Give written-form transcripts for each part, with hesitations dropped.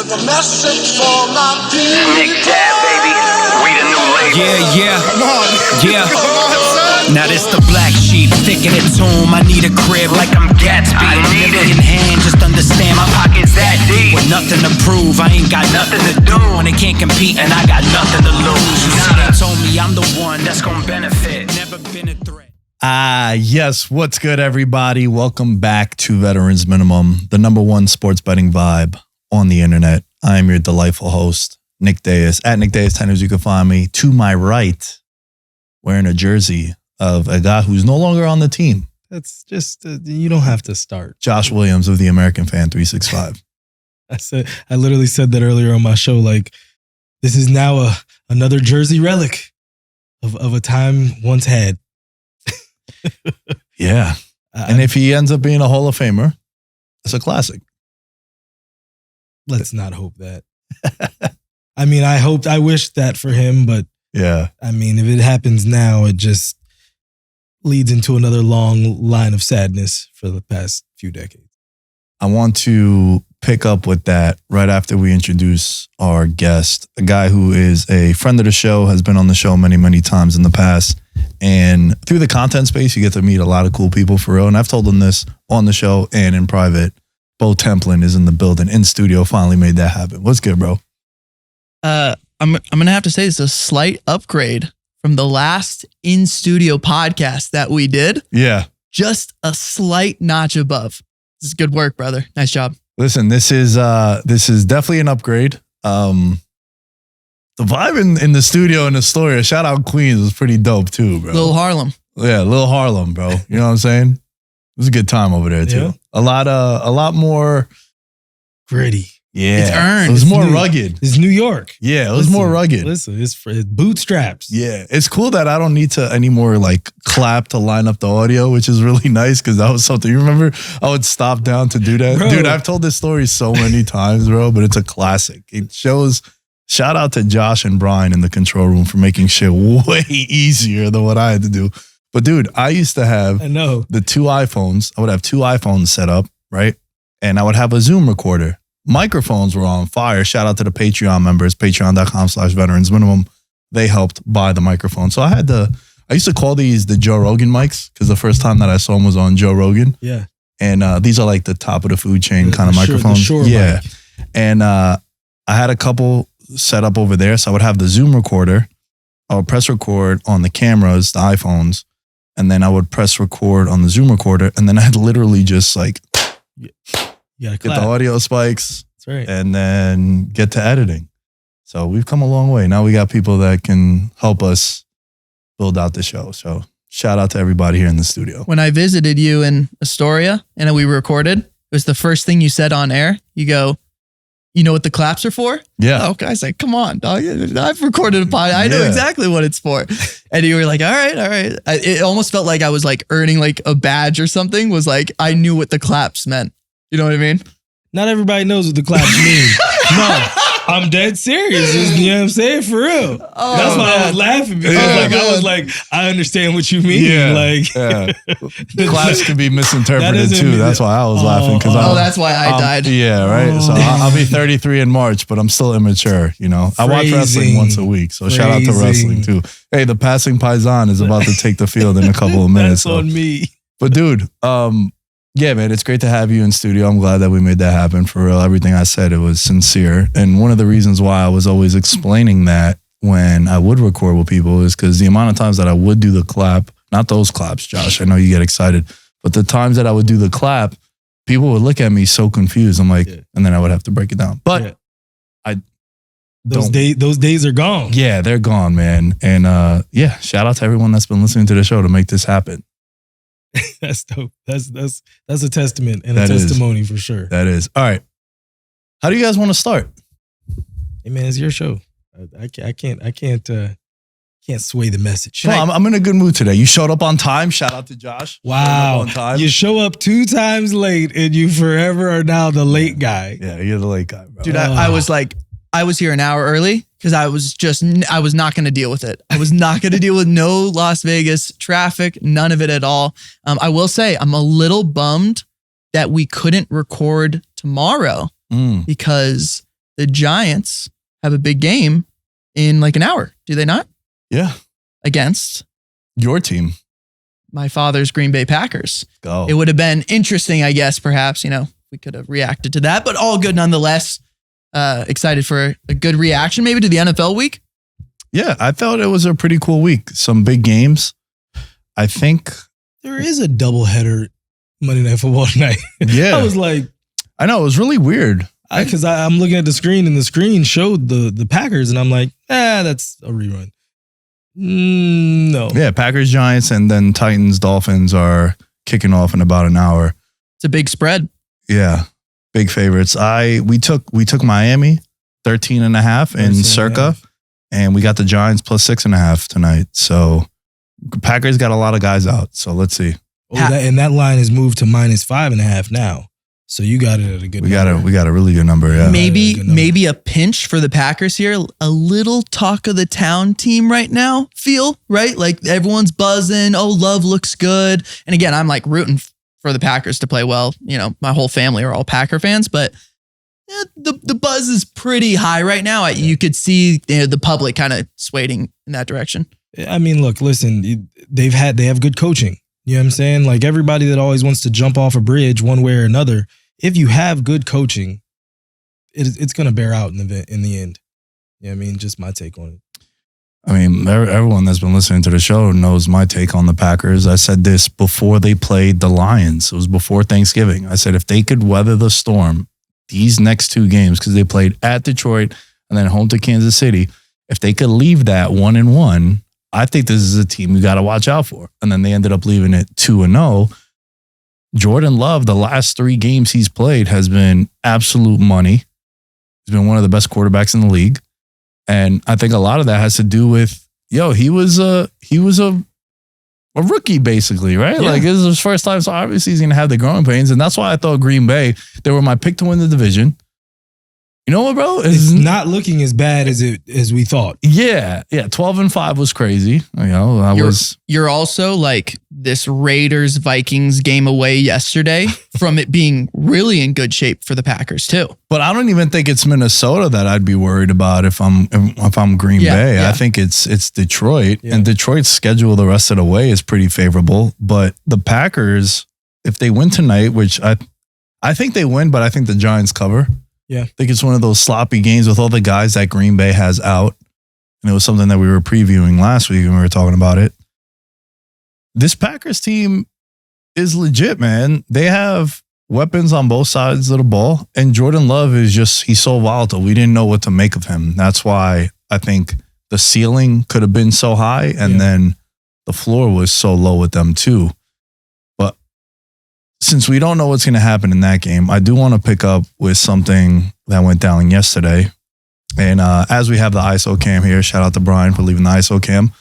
with a message for my people. Nick Dad, baby. We the new label. Yeah. Come on. Yeah. Come on, son. Now this the black sheep, thinking it's home. I need a crib like I'm Gatsby. I need it. In hand, just understand my pocket's that deep. With nothing to prove, I ain't got nothing to do. When they can't compete and I got nothing to lose. You see, they told me I'm the one that's gonna benefit. Never been a threat. Yes. What's good, everybody? Welcome back to Veterans Minimum, the number one sports betting vibe on the internet. I am your delightful host, Nick Dais. At Nick Dais 10, as you can find me. To my right, wearing a jersey of a guy who's no longer on the team. That's just, you don't have to start. Josh Williams of the American Fan 365. I literally said that earlier on my show. Like, this is now another jersey relic of a time once had. Yeah. And if he ends up being a Hall of Famer, it's a classic. Let's not hope that. I mean, I wish that for him, but yeah. I mean, if it happens now, it just leads into another long line of sadness for the past few decades. I want to pick up with that right after we introduce our guest, a guy who is a friend of the show, has been on the show many, many times in the past. And through the content space, you get to meet a lot of cool people for real. And I've told him this on the show and in private. Bo Templin is in the building, in studio, finally made that happen. What's good, bro? I'm gonna have to say it's a slight upgrade from the last in-studio podcast that we did. Yeah. Just a slight notch above. This is good work, brother. Nice job. Listen, this is definitely an upgrade. The vibe in the studio in Astoria, shout out Queens, was pretty dope too, bro. Little Harlem. Yeah, Little Harlem, bro. You know what I'm saying? It was a good time over there too. Yeah. A lot more Gritty. Yeah. It's earned. It was It's more New- rugged. It's New York. Yeah, it was more rugged. Listen, it's for bootstraps. Yeah. It's cool that I don't need to anymore like clap to line up the audio, which is really nice because that was something. You remember I would stop down to do that? Bro. Dude, I've told this story so many times, bro, but it's a classic. It shows, shout out to Josh and Brian in the control room for making shit way easier than what I had to do. But dude, I used to have I know. the two iPhones. I would have two iPhones set up, right? And I would have a Zoom recorder. Microphones were on fire. Shout out to the Patreon members, patreon.com/Veterans Minimum. They helped buy the microphone. So I used to call these the Joe Rogan mics because the first time that I saw them was on Joe Rogan. Yeah. And these are like the top of the food chain kind of The microphones. Shure Yeah. mic. And I had a couple set up over there. So I would have the Zoom recorder. I would press record on the cameras, the iPhones. And then I would press record on the Zoom recorder. And then I'd literally just like You gotta get clap. the audio spikes That's right. and then get to editing. So we've come a long way. Now we got people that can help us build out the show. So shout out to everybody here in the studio. When I visited you in Astoria and we recorded, it was the first thing you said on air. You go, you know what the claps are for? Yeah. Oh, guys, like, come on, dog. I've recorded a pod. I know Yeah. exactly what it's for. And you were like, all right. It almost felt like I was like earning like a badge or something. Was like, I knew what the claps meant. You know what I mean? Not everybody knows what the claps mean. No, I'm dead serious. You know what I'm saying? For real. That's why I was laughing because I was like, I understand what you mean. Yeah. Like, Yeah. Claps can be That misinterpreted doesn't too. mean That's that- why I was laughing. Because Oh, that's why I died. Yeah, right. So I'll be 33 in March, but I'm still immature. You know, I watch wrestling Phrasing. once a week. So shout out to wrestling too. Hey, the passing Paisan is about to take the field in a couple of minutes. that's on me. But dude, yeah, man, it's great to have you in studio. I'm glad that we made that happen for real. Everything I said, it was sincere. And one of the reasons why I was always explaining that when I would record with people is because the amount of times that I would do the clap, not those claps, Josh, I know you get excited, but the times that I would do the clap, people would look at me so confused. I'm like, Yeah. and then I would have to break it down. But Yeah. I Those don't. those days are gone. Yeah, they're gone, man. And yeah, shout out to everyone that's been listening to the show to make this happen. That's dope. That's a testament and That a is. testimony for sure. That is. All right. How do you guys want to start? Hey man, it's your show. I can't sway the message. No, I'm in a good mood today. You showed up on time. Shout out to Josh. Showed Wow. up on time. You show up 2 times late and you forever are now the late guy. Yeah, you're the late guy, bro. Dude, I was like, I was here an hour early because I was not going to deal with it. I was not going to deal with no Las Vegas traffic, none of it at all. I will say I'm a little bummed that we couldn't record tomorrow because the Giants have a big game in like an hour. Do they not? Yeah. Against Your team. my father's Green Bay Packers. Go. It would have been interesting, I guess, perhaps, we could have reacted to that, but all good nonetheless. Excited for a good reaction maybe to the NFL week. Yeah, I thought it was a pretty cool week. Some big games. I think. There is a doubleheader Monday Night Football tonight. Yeah. I was like, I know, it was really weird. because I'm looking at the screen and the screen showed the Packers and I'm like, that's a rerun. No. Yeah, Packers, Giants, and then Titans, Dolphins are kicking off in about an hour. It's a big spread. Yeah, big favorites. We took Miami 13.5 in Circa, and we got the Giants plus 6.5 tonight. So Packers got a lot of guys out. So let's see. And that line is moved to -5.5 now. So you got it at a good We number. got a really good number. Yeah, Maybe a pinch for the Packers here. A little talk of the town team right now. Feel right, like everyone's buzzing. Oh, Love looks good. And again, I'm like rooting for the Packers to play well. My whole family are all Packer fans, but the buzz is pretty high right now. You could see the public kind of swaying in that direction. I mean, look, listen, they have good coaching. You know what I'm saying? Like everybody that always wants to jump off a bridge one way or another, if you have good coaching, it's going to bear out in the end. You know what I mean? Just my take on it. I mean, everyone that's been listening to the show knows my take on the Packers. I said this before they played the Lions. It was before Thanksgiving. I said if they could weather the storm, these next two games, because they played at Detroit and then home to Kansas City, if they could leave that 1-1, I think this is a team you got to watch out for. And then they ended up leaving it 2-0. Jordan Love, the last 3 games he's played has been absolute money. He's been one of the best quarterbacks in the league. And I think a lot of that has to do with, he was a rookie basically, right? Yeah. Like this is his first time. So obviously he's going to have the growing pains. And that's why I thought Green Bay, they were my pick to win the division. You know what, bro? It's not looking as bad as we thought. Yeah. 12-5 was crazy. You're also like this Raiders Vikings game away yesterday from it being really in good shape for the Packers too. But I don't even think it's Minnesota that I'd be worried about if I'm Green Bay. Yeah. I think it's Detroit, Yeah. and Detroit's schedule the rest of the way is pretty favorable. But the Packers, if they win tonight, which I think they win, but I think the Giants cover. Yeah. I think it's one of those sloppy games with all the guys that Green Bay has out. And it was something that we were previewing last week when we were talking about it. This Packers team is legit, man. They have weapons on both sides of the ball. And Jordan Love he's so volatile. We didn't know what to make of him. That's why I think the ceiling could have been so high. And then the floor was so low with them too. Since we don't know what's going to happen in that game, I do want to pick up with something that went down yesterday. And as we have the ISO cam here, shout out to Brian for leaving the ISO cam.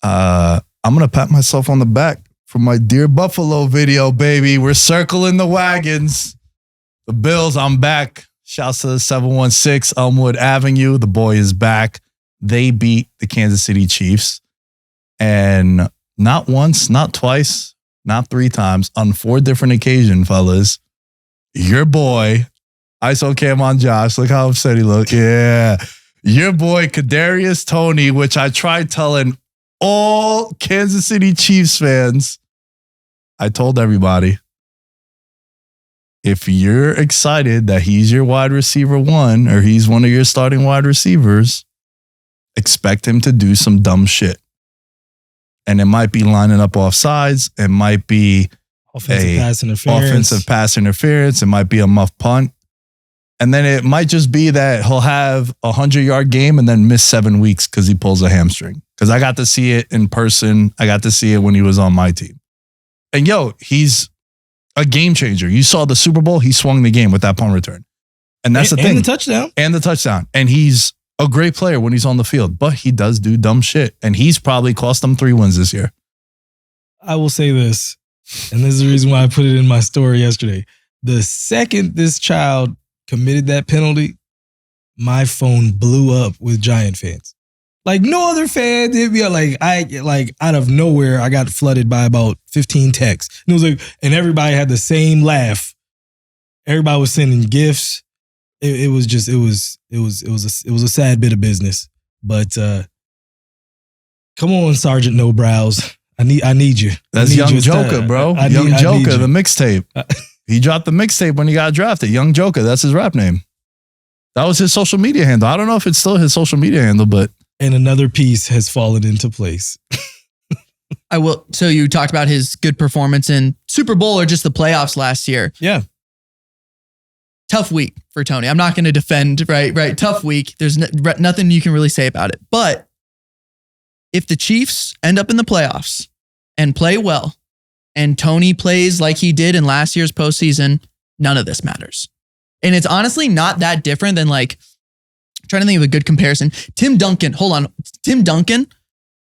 I'm going to pat myself on the back for my Dear Buffalo video, baby. We're circling the wagons. The Bills, I'm back. Shouts to the 716 Elmwood Avenue. The boy is back. They beat the Kansas City Chiefs. And not once, not twice, not 3 times, on 4 different occasions, fellas. Your boy, ISO cam on Josh. Look how upset he looked. Yeah. Your boy, Kadarius Toney, which I tried telling all Kansas City Chiefs fans. I told everybody, if you're excited that he's your wide receiver 1 or he's one of your starting wide receivers, expect him to do some dumb shit. And it might be lining up off sides. It might be Offensive pass interference. It might be a muff punt. And then it might just be that he'll have a 100-yard game and then miss 7 weeks because he pulls a hamstring. Because I got to see it in person. I got to see it when he was on my team. And he's a game changer. You saw the Super Bowl. He swung the game with that punt return. And that's the thing. And the touchdown. And he's a great player when he's on the field, but he does do dumb shit. And he's probably cost them 3 wins this year. I will say this, and this is the reason why I put it in my story yesterday. The second this child committed that penalty, my phone blew up with Giant fans. Like no other fan did me. Like out of nowhere, I got flooded by about 15 texts. And it was like, and everybody had the same laugh. Everybody was sending gifts. it was a sad bit of business. But come on, Sergeant No Brows. I need you. That's Young Joker, bro. Young Joker, the mixtape. He dropped the mixtape when he got drafted. Young Joker, that's his rap name. That was his social media handle. I don't know if it's still his social media handle, but. And another piece has fallen into place. I will. So you talked about his good performance in Super Bowl or just the playoffs last year. Yeah. Tough week for Tony. I'm not going to defend, right? Tough week. There's nothing you can really say about it. But if the Chiefs end up in the playoffs and play well, and Tony plays like he did in last year's postseason, none of this matters. And it's honestly not that different than like, I'm trying to think of a good comparison. Tim Duncan,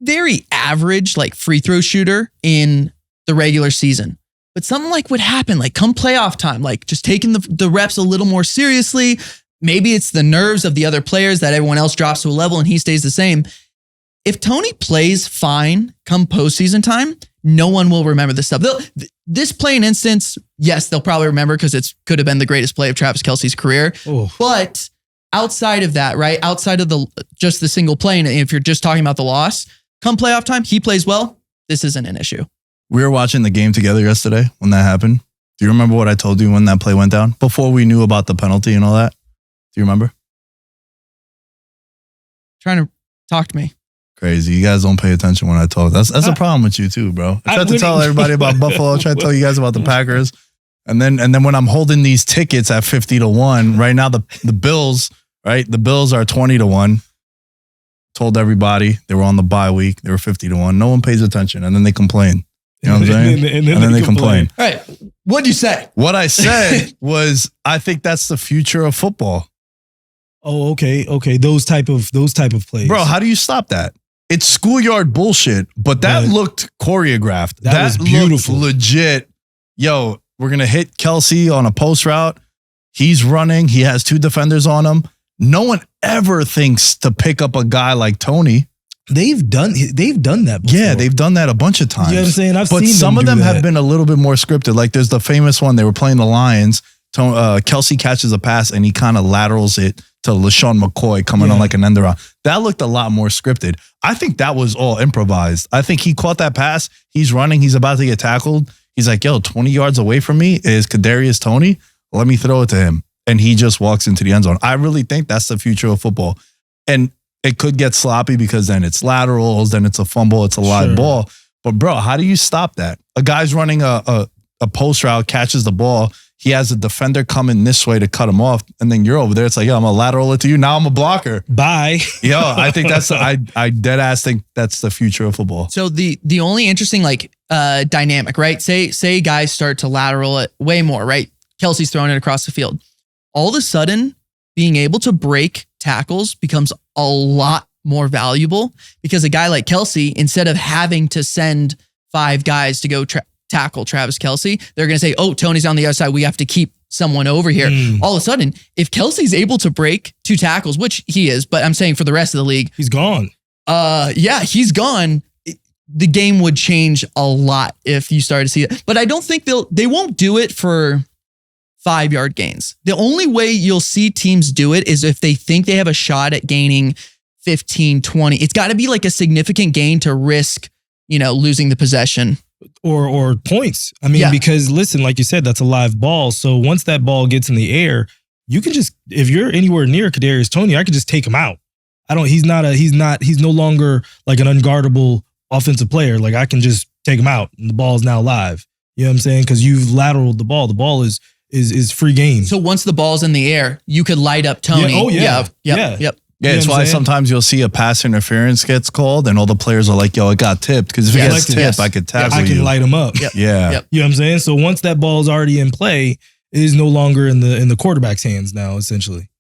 very average, like free throw shooter in the regular season. But something like what happened, like come playoff time, like just taking the reps a little more seriously. Maybe it's the nerves of the other players that everyone else drops to a level and he stays the same. If Tony plays fine come postseason time, no one will remember this stuff. This play, in instance, yes, they'll probably remember because it could have been the greatest play of Travis Kelce's career. Ooh. But outside of that, right? Outside of just the single play, and if you're just talking about the loss, come playoff time, he plays well. This isn't an issue. We were watching the game together yesterday when that happened. Do you remember what I told you when that play went down? Before we knew about the penalty and all that? Do you remember? Trying to talk to me. Crazy. You guys don't pay attention when I talk. That's a problem with you too, bro. I tried to tell everybody about Buffalo. I tried to tell you guys about the Packers. And then when I'm holding these tickets at 50-1, right now the Bills, right? The Bills are 20-1. Told everybody they were on the bye week. They were 50-1. No one pays attention. And then they complain. You know what I'm saying? And then they complain. All right. What'd you say? What I said was, I think that's the future of football. Oh, okay. Those type of plays. Bro, how do you stop that? It's schoolyard bullshit, but that looked choreographed. That was beautiful. Looked legit. Yo, we're going to hit Kelce on a post route. He's running. He has two defenders on him. No one ever thinks to pick up a guy like Tony. They've done that before. Yeah, they've done that a bunch of times. You know what I'm saying? But some of them have been a little bit more scripted. Like there's the famous one, they were playing the Lions. Kelce catches a pass and he kind of laterals it to LaShawn McCoy coming on like an end around. That looked a lot more scripted. I think that was all improvised. I think he caught that pass. He's running. He's about to get tackled. He's like, yo, 20 yards away from me is Kadarius Toney. Let me throw it to him. And he just walks into the end zone. I really think that's the future of football. And it could get sloppy because then it's laterals, then it's a fumble, it's a live ball. But bro, how do you stop that? A guy's running a post route, catches the ball. He has a defender coming this way to cut him off. And then you're over there. It's like, yo, I'm going to lateral it to you. Now I'm a blocker. Bye. Yo, I think I dead ass think that's the future of football. So the only interesting dynamic, right? Say guys start to lateral it way more, right? Kelce's throwing it across the field. All of a sudden, being able to break tackles becomes a lot more valuable because a guy like Kelce, instead of having to send 5 guys to go tackle Travis Kelce, they're going to say, oh, Tony's on the other side. We have to keep someone over here. All of a sudden, if Kelce's able to break 2 tackles, which he is, but I'm saying for the rest of the league, he's gone. Yeah, he's gone. The game would change a lot if you started to see it. But I don't think they won't do it for 5-yard gains. The only way you'll see teams do it is if they think they have a shot at gaining 15, 20. It's got to be like a significant gain to risk, losing the possession. Or points. I mean, because listen, like you said, that's a live ball. So once that ball gets in the air, you can just, if you're anywhere near Kadarius Toney, I could just take him out. He's no longer like an unguardable offensive player. Like I can just take him out and the ball is now live. You know what I'm saying? Because you've lateraled the ball. The ball is free game. So once the ball's in the air, you could light up Tony. Yeah. Oh yeah. Yep. Yeah, it's why sometimes you'll see a pass interference gets called and all the players are like, yo, it got tipped. Because if it gets tipped, I could tackle you. I can light him up. Yep. Yeah. Yep. You know what I'm saying? So once that ball is already in play, it is no longer in the quarterback's hands now, essentially.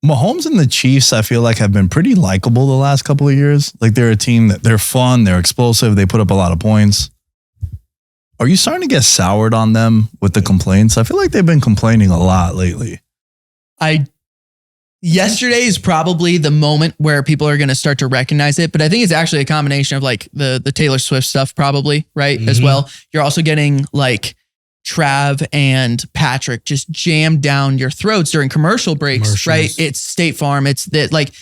Mahomes and the Chiefs, I feel like, have been pretty likable the last couple of years. Like they're a team that they're fun, they're explosive, they put up a lot of points. Are you starting to get soured on them with the complaints? I feel like they've been complaining a lot lately. Yesterday is probably the moment where people are going to start to recognize it, but I think it's actually a combination of like the Taylor Swift stuff probably, right? As well. You're also getting like Trav and Patrick just jam down your throats during commercial breaks, right? It's State Farm. It's that like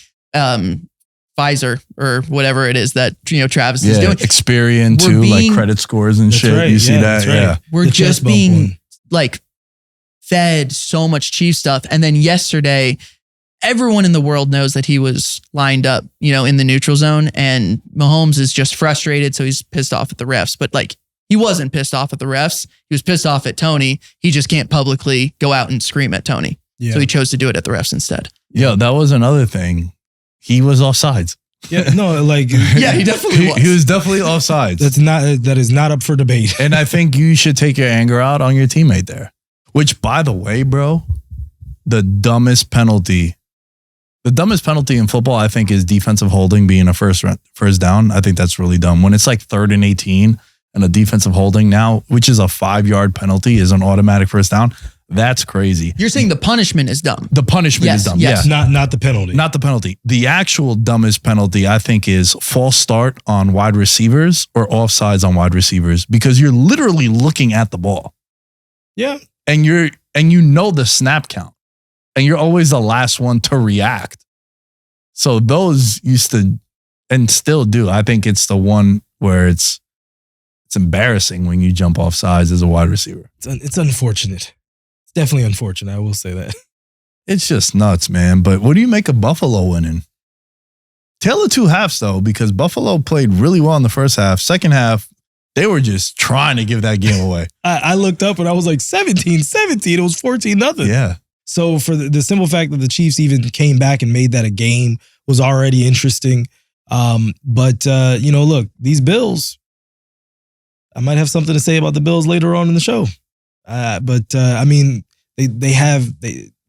Pfizer or whatever it is that Travis is doing. Experian too, like credit scores and shit. Right, you see that? Right. Yeah. We're just being like fed so much Chief stuff. And then yesterday, everyone in the world knows that he was lined up, in the neutral zone, and Mahomes is just frustrated. So he's pissed off at the refs, but like he wasn't pissed off at the refs. He was pissed off at Tony. He just can't publicly go out and scream at Tony. Yeah. So he chose to do it at the refs instead. Yeah. That was another thing. He was offsides. Yeah, no, like yeah, he definitely was. He was definitely offsides. That is not up for debate. And I think you should take your anger out on your teammate there. Which, by the way, bro, the dumbest penalty in football, I think, is defensive holding being a first down. I think that's really dumb. When it's like 3rd and 18 and a defensive holding now, which is a 5-yard penalty, is an automatic first down. That's crazy. You're saying the punishment is dumb. The punishment is dumb. Yes. Yeah. Not the penalty. Not the penalty. The actual dumbest penalty, I think, is false start on wide receivers or offsides on wide receivers, because you're literally looking at the ball. Yeah. And you know the snap count. And you're always the last one to react. So those used to and still do. I think it's the one where it's embarrassing when you jump off sides as a wide receiver. It's unfortunate. It's definitely unfortunate. I will say that. It's just nuts, man. But what do you make of Buffalo winning? Tale of two halves, though, because Buffalo played really well in the first half. Second half, they were just trying to give that game away. I looked up and I was like 17-17. It was 14-0. Yeah. So for the simple fact that the Chiefs even came back and made that a game was already interesting. But look, these Bills, I might have something to say about the Bills later on in the show. I mean,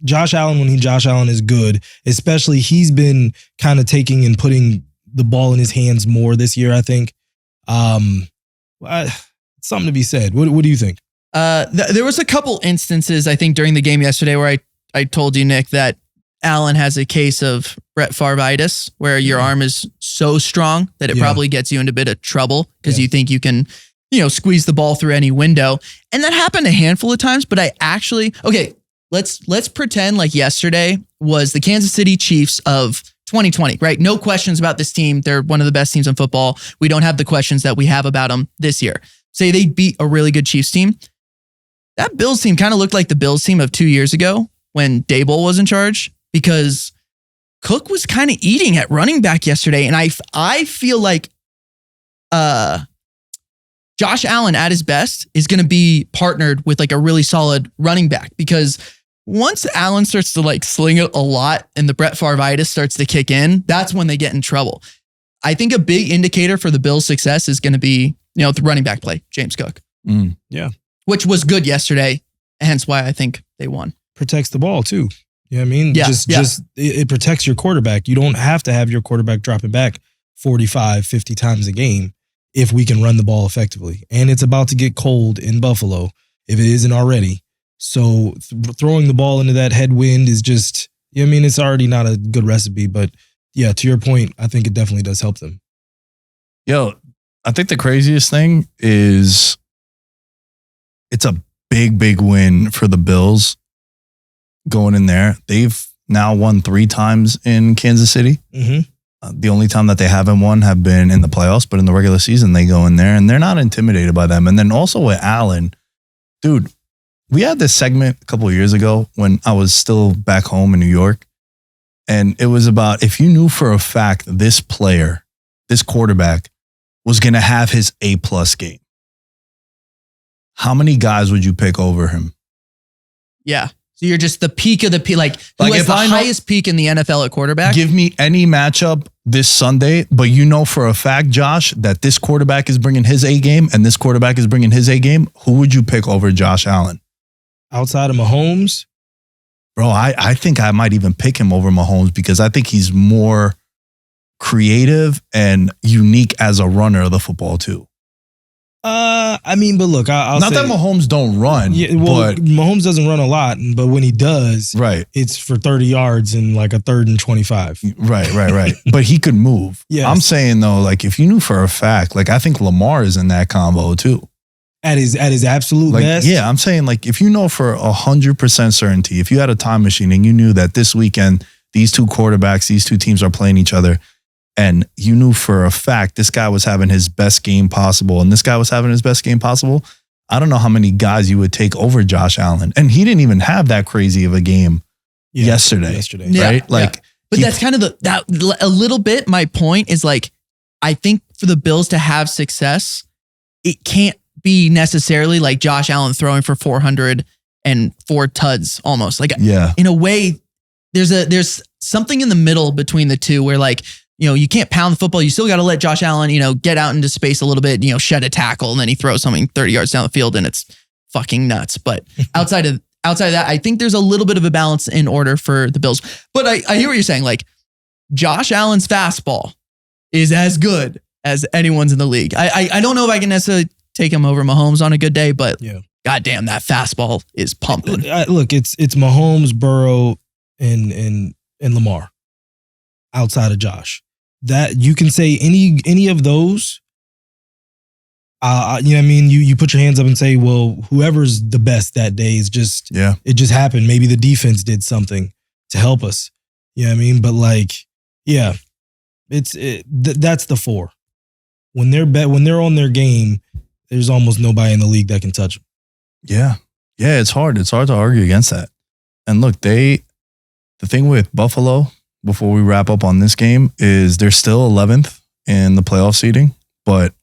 Josh Allen, when Josh Allen is good, especially he's been kind of taking and putting the ball in his hands more this year, I think. Something to be said. What do you think? There was a couple instances, I think, during the game yesterday where I told you, Nick, that Allen has a case of Brett Favre-itis, where your arm is so strong that it probably gets you into a bit of trouble because you think you can, squeeze the ball through any window. And that happened a handful of times, but let's pretend like yesterday was the Kansas City Chiefs of 2020, right? No questions about this team. They're one of the best teams in football. We don't have the questions that we have about them this year. Say they beat a really good Chiefs team. That Bills team kind of looked like the Bills team of 2 years ago when Daboll was in charge, because Cook was kind of eating at running back yesterday. And I feel like Josh Allen at his best is going to be partnered with like a really solid running back, because once Allen starts to like sling it a lot and the Brett Favre-itis starts to kick in, that's when they get in trouble. I think a big indicator for the Bills' success is going to be, the running back play, James Cook. Yeah. Which was good yesterday, hence why I think they won. Protects the ball too. You know what I mean? Yeah, just it protects your quarterback. You don't have to have your quarterback dropping back 45, 50 times a game if we can run the ball effectively. And it's about to get cold in Buffalo, if it isn't already. So throwing the ball into that headwind is just, it's already not a good recipe. But yeah, to your point, I think it definitely does help them. Yo, I think the craziest thing is it's a big, big win for the Bills going in there. They've now won 3 times in Kansas City. Mm-hmm. The only time that they haven't won have been in the playoffs, but in the regular season, they go in there and they're not intimidated by them. And then also with Allen, dude, we had this segment a couple of years ago when I was still back home in New York. And it was about, if you knew for a fact this player, this quarterback, was going to have his A+ game, how many guys would you pick over him? Yeah. So you're just the peak of the peak, like who has the highest peak in the NFL at quarterback? Give me any matchup this Sunday, but you know for a fact, Josh, that this quarterback is bringing his A game and this quarterback is bringing his A game. Who would you pick over Josh Allen? Outside of Mahomes? Bro, I think I might even pick him over Mahomes because I think he's more creative and unique as a runner of the football too. But look, I'll not say, that Mahomes don't run. Yeah, well, but Mahomes doesn't run a lot, but when he does, right, it's for 30 yards and like a 3rd and 25. Right. But he could move. Yes. I'm saying though, like if you knew for a fact, like I think Lamar is in that combo too. At his absolute Like, best. yeah, I'm saying like if you know for 100% certainty, if you had a time machine and you knew that this weekend these two quarterbacks, these two teams are playing each other, and you knew for a fact this guy was having his best game possible and this guy was having his best game possible, I don't know how many guys you would take over Josh Allen. And he didn't even have that crazy of a game yesterday. Yeah, right? Like, but that's kind of that a little bit. My point is like, I think for the Bills to have success, it can't be necessarily like Josh Allen throwing for 404 tuds almost. Like, in a way, there's something in the middle between the two where like, you know, you can't pound the football. You still got to let Josh Allen, you know, get out into space a little bit, you know, shed a tackle, and then he throws something 30 yards down the field and it's fucking nuts. But outside of that, I think there's a little bit of a balance in order for the Bills. But I hear what you're saying. Like, Josh Allen's fastball is as good as anyone's in the league. I don't know if I can necessarily take him over Mahomes on a good day, but goddamn, that fastball is pumping. Look, it's Mahomes, Burrow, and Lamar outside of Josh. That you can say any of those. You know what I mean? You put your hands up and say, well, whoever's the best that day is just it just happened. Maybe the defense did something to help us. You know what I mean? But like, yeah, that's the four. When they're on their game, there's almost nobody in the league that can touch them. Yeah. It's hard. It's hard to argue against that. And look, the thing with Buffalo, before we wrap up on this game, is they're still 11th in the playoff seeding. But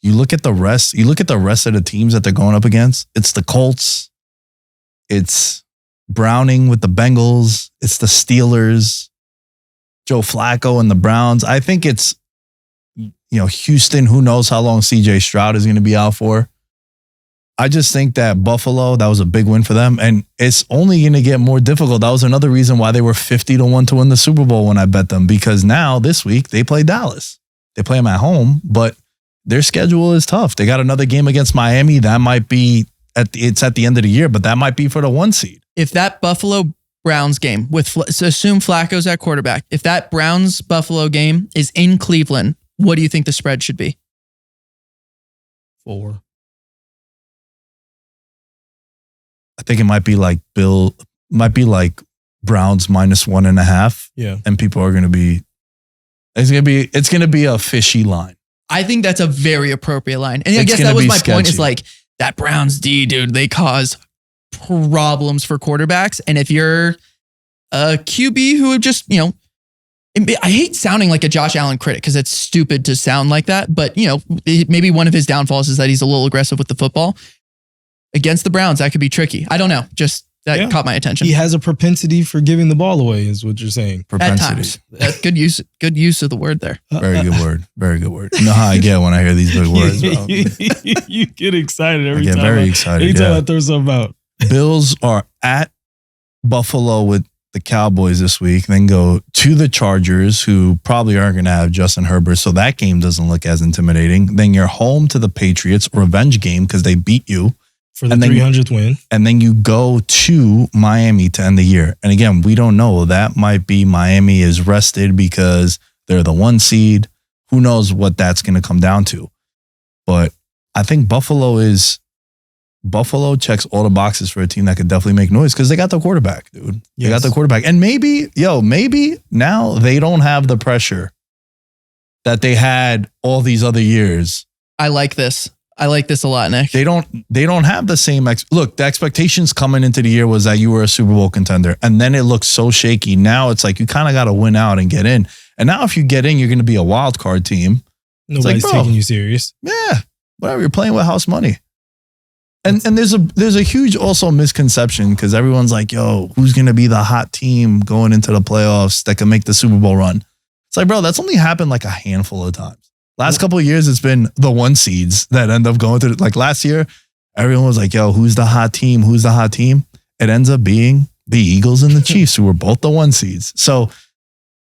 you look at the rest of the teams that they're going up against. It's the Colts. It's Browning with the Bengals. It's the Steelers. Joe Flacco and the Browns. I think it's, you know, Houston, who knows how long CJ Stroud is going to be out for. I just think that Buffalo, that was a big win for them. And it's only going to get more difficult. That was another reason why they were 50-1 to win the Super Bowl when I bet them. Because now this week they play Dallas. They play them at home, but their schedule is tough. They got another game against Miami. That might be it's at the end of the year, but that might be for the 1 seed. If that Buffalo Browns game so assume Flacco's at quarterback. If that Browns Buffalo game is in Cleveland, what do you think the spread should be? 4. I think it might be like Browns -1.5. Yeah. And people are going to be, it's going to be a fishy line. I think that's a very appropriate line. And I It's guess gonna that was be my point, is sketchy. like that Browns D, dude, they cause problems for quarterbacks. And if you're a QB who just, you know, I hate sounding like a Josh Allen critic because it's stupid to sound like that. But, you know, maybe one of his downfalls is that he's a little aggressive with the football. Against the Browns, that could be tricky. I don't know. Just that caught my attention. He has a propensity for giving the ball away, is what you're saying. At times. That's good use of the word there. Very good word. Very good word. You know how I get when I hear these big words, bro. You get excited every I get time. very excited. Anytime I throw something out. Bills are at Buffalo with the Cowboys this week, then go to the Chargers, who probably aren't going to have Justin Herbert, so that game doesn't look as intimidating. Then you're home to the Patriots, revenge game because they beat you. For the 300th win. And then you go to Miami to end the year. And again, we don't know. That might be Miami is rested because they're the 1 seed. Who knows what that's going to come down to. But I think Buffalo checks all the boxes for a team that could definitely make noise because they got the quarterback, dude. They got the quarterback. And maybe now they don't have the pressure that they had all these other years. I like this. I like this a lot, Nick. They don't have the same look, the expectations coming into the year was that you were a Super Bowl contender, and then it looked so shaky. Now it's like you kind of got to win out and get in. And now if you get in, you're going to be a wild card team. Nobody's taking you serious. Yeah, whatever. You're playing with house money. And there's a huge also misconception because everyone's like, yo, who's going to be the hot team going into the playoffs that can make the Super Bowl run? It's like, bro, that's only happened like a handful of times. Last couple of years, it's been the 1 seeds that end up going to, like last year, everyone was like, yo, who's the hot team? Who's the hot team? It ends up being the Eagles and the Chiefs, who were both the 1 seeds. So,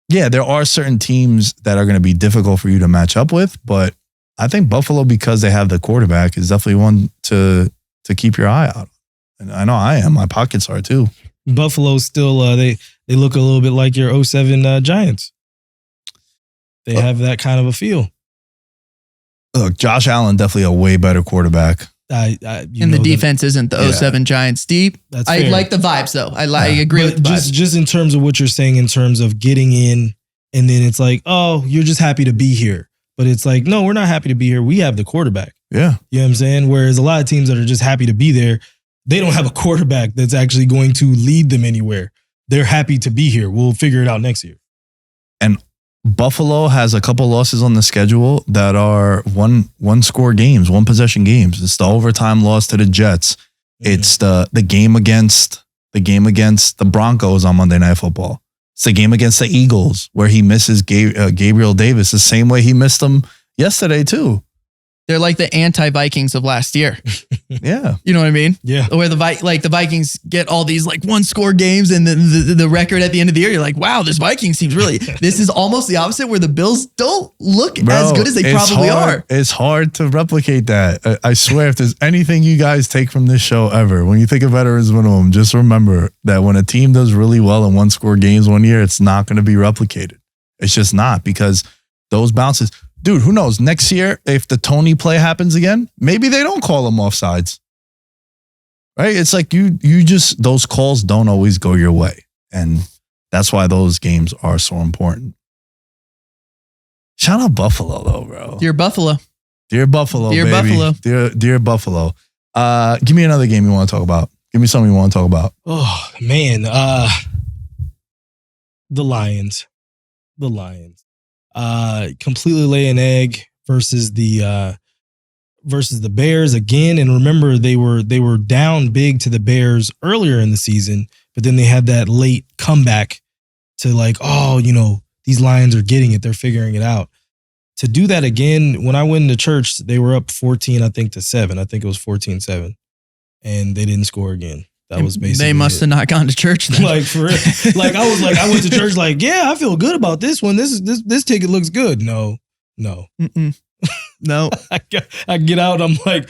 yeah, there are certain teams that are going to be difficult for you to match up with, but I think Buffalo, because they have the quarterback, is definitely one to keep your eye out. And I know I am. My pockets are too. Buffalo still, they look a little bit like your 07 Giants. They have that kind of a feel. Look, Josh Allen, definitely a way better quarterback And the defense isn't the 07 Giants deep. That's I fair. like the vibes though. I agree But with the vibes. just in terms of what you're saying, in terms of getting in, and then it's like, oh, you're just happy to be here. But it's like, no, we're not happy to be here. We have the quarterback. Yeah. You know what I'm saying? Whereas a lot of teams that are just happy to be there, they don't have a quarterback that's actually going to lead them anywhere. They're happy to be here. We'll figure it out next year. And Buffalo has a couple losses on the schedule that are one score games, one possession games. It's the overtime loss to the Jets. It's the game against the Broncos on Monday Night Football. It's the game against the Eagles where he misses Gabriel Davis the same way he missed them yesterday too. They're like the anti-Vikings of last year. Yeah. You know what I mean? Yeah. Where the Vikings get all these like one score games and then the record at the end of the year, you're like, wow, this Vikings team's really, this is almost the opposite where the Bills don't look as good as they probably are. It's hard to replicate that. I swear, if there's anything you guys take from this show ever, when you think of veterans minimum, just remember that when a team does really well in one score games one year, it's not going to be replicated. It's just not, because those bounces. Dude, who knows? Next year, if the Tony play happens again, maybe they don't call them offsides. Right? It's like you just, those calls don't always go your way. And that's why those games are so important. Shout out Buffalo, though, bro. Dear Buffalo. Dear Buffalo, Dear baby. Buffalo. Dear Buffalo. Give me another game you want to talk about. Give me something you want to talk about. Oh, man. The Lions. Completely lay an egg versus the Bears again. And remember, they were down big to the Bears earlier in the season, but then they had that late comeback to like, oh, you know, these Lions are getting it. They're figuring it out. To do that again, when I went into church, they were up 14, I think, to 7. I think it was 14-7. And they didn't score again. That was basically They must have not gone to church then. Like, for real. Like, I went to church like, yeah, I feel good about this one. This ticket looks good. No. Mm-mm. No. I get out, I'm like,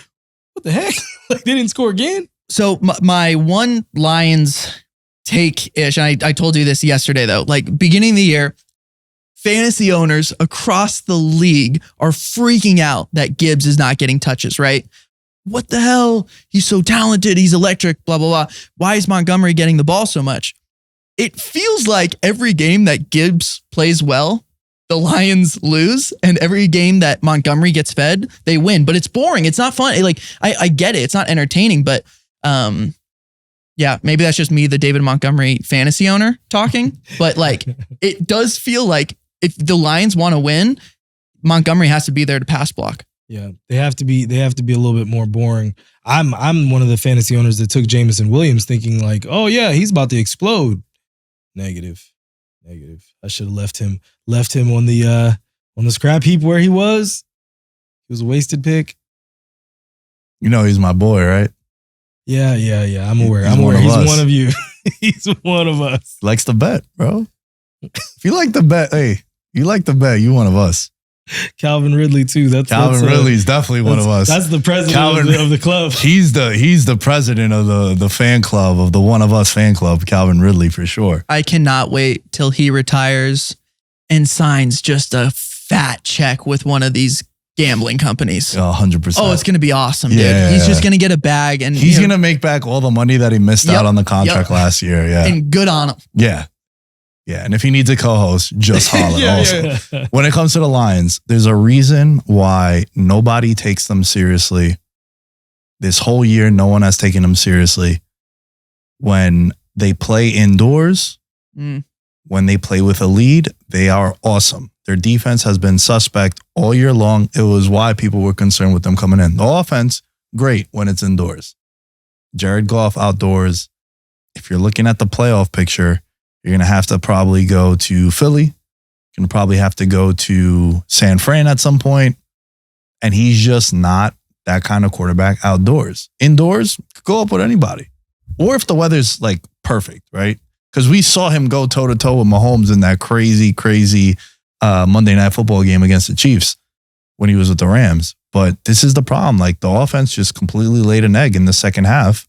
what the heck? Like, they didn't score again? So my one Lions take-ish, and I told you this yesterday though, like beginning of the year, fantasy owners across the league are freaking out that Gibbs is not getting touches, right? What the hell? He's so talented. He's electric, blah, blah, blah. Why is Montgomery getting the ball so much? It feels like every game that Gibbs plays well, the Lions lose. And every game that Montgomery gets fed, they win. But it's boring. It's not fun. Like, I get it. It's not entertaining. But yeah, maybe that's just me, the David Montgomery fantasy owner talking. But like, it does feel like if the Lions want to win, Montgomery has to be there to pass block. Yeah, they have to be a little bit more boring. I'm one of the fantasy owners that took Jameson Williams thinking like, oh yeah, he's about to explode. Negative. I should have left him on the scrap heap where he was. He was a wasted pick. You know he's my boy, right? Yeah. I'm aware. He's one of He's us. one of you. He's one of us. Likes to bet, bro. If you like to bet, hey, you like to bet, you one of us. Calvin Ridley too. Calvin Ridley's definitely one of us. That's the president of the club. He's the president of the fan club, of the One of Us fan club, Calvin Ridley for sure. I cannot wait till he retires and signs just a fat check with one of these gambling companies. 100%. Oh, it's going to be awesome, dude. Yeah. He's just going to get a bag and he's going to make back all the money that he missed out on the contract last year. Yeah. And good on him. Yeah. And if he needs a co-host, just holler also. Yeah. When it comes to the Lions, there's a reason why nobody takes them seriously. This whole year, no one has taken them seriously. When they play indoors, when they play with a lead, they are awesome. Their defense has been suspect all year long. It was why people were concerned with them coming in. The offense, great when it's indoors. Jared Goff outdoors. If you're looking at the playoff picture, you're going to have to probably go to Philly. You're going to probably have to go to San Fran at some point. And he's just not that kind of quarterback outdoors. Indoors, go up with anybody. Or if the weather's like perfect, right? Because we saw him go toe-to-toe with Mahomes in that crazy Monday Night Football game against the Chiefs when he was with the Rams. But this is the problem. Like, the offense just completely laid an egg in the second half.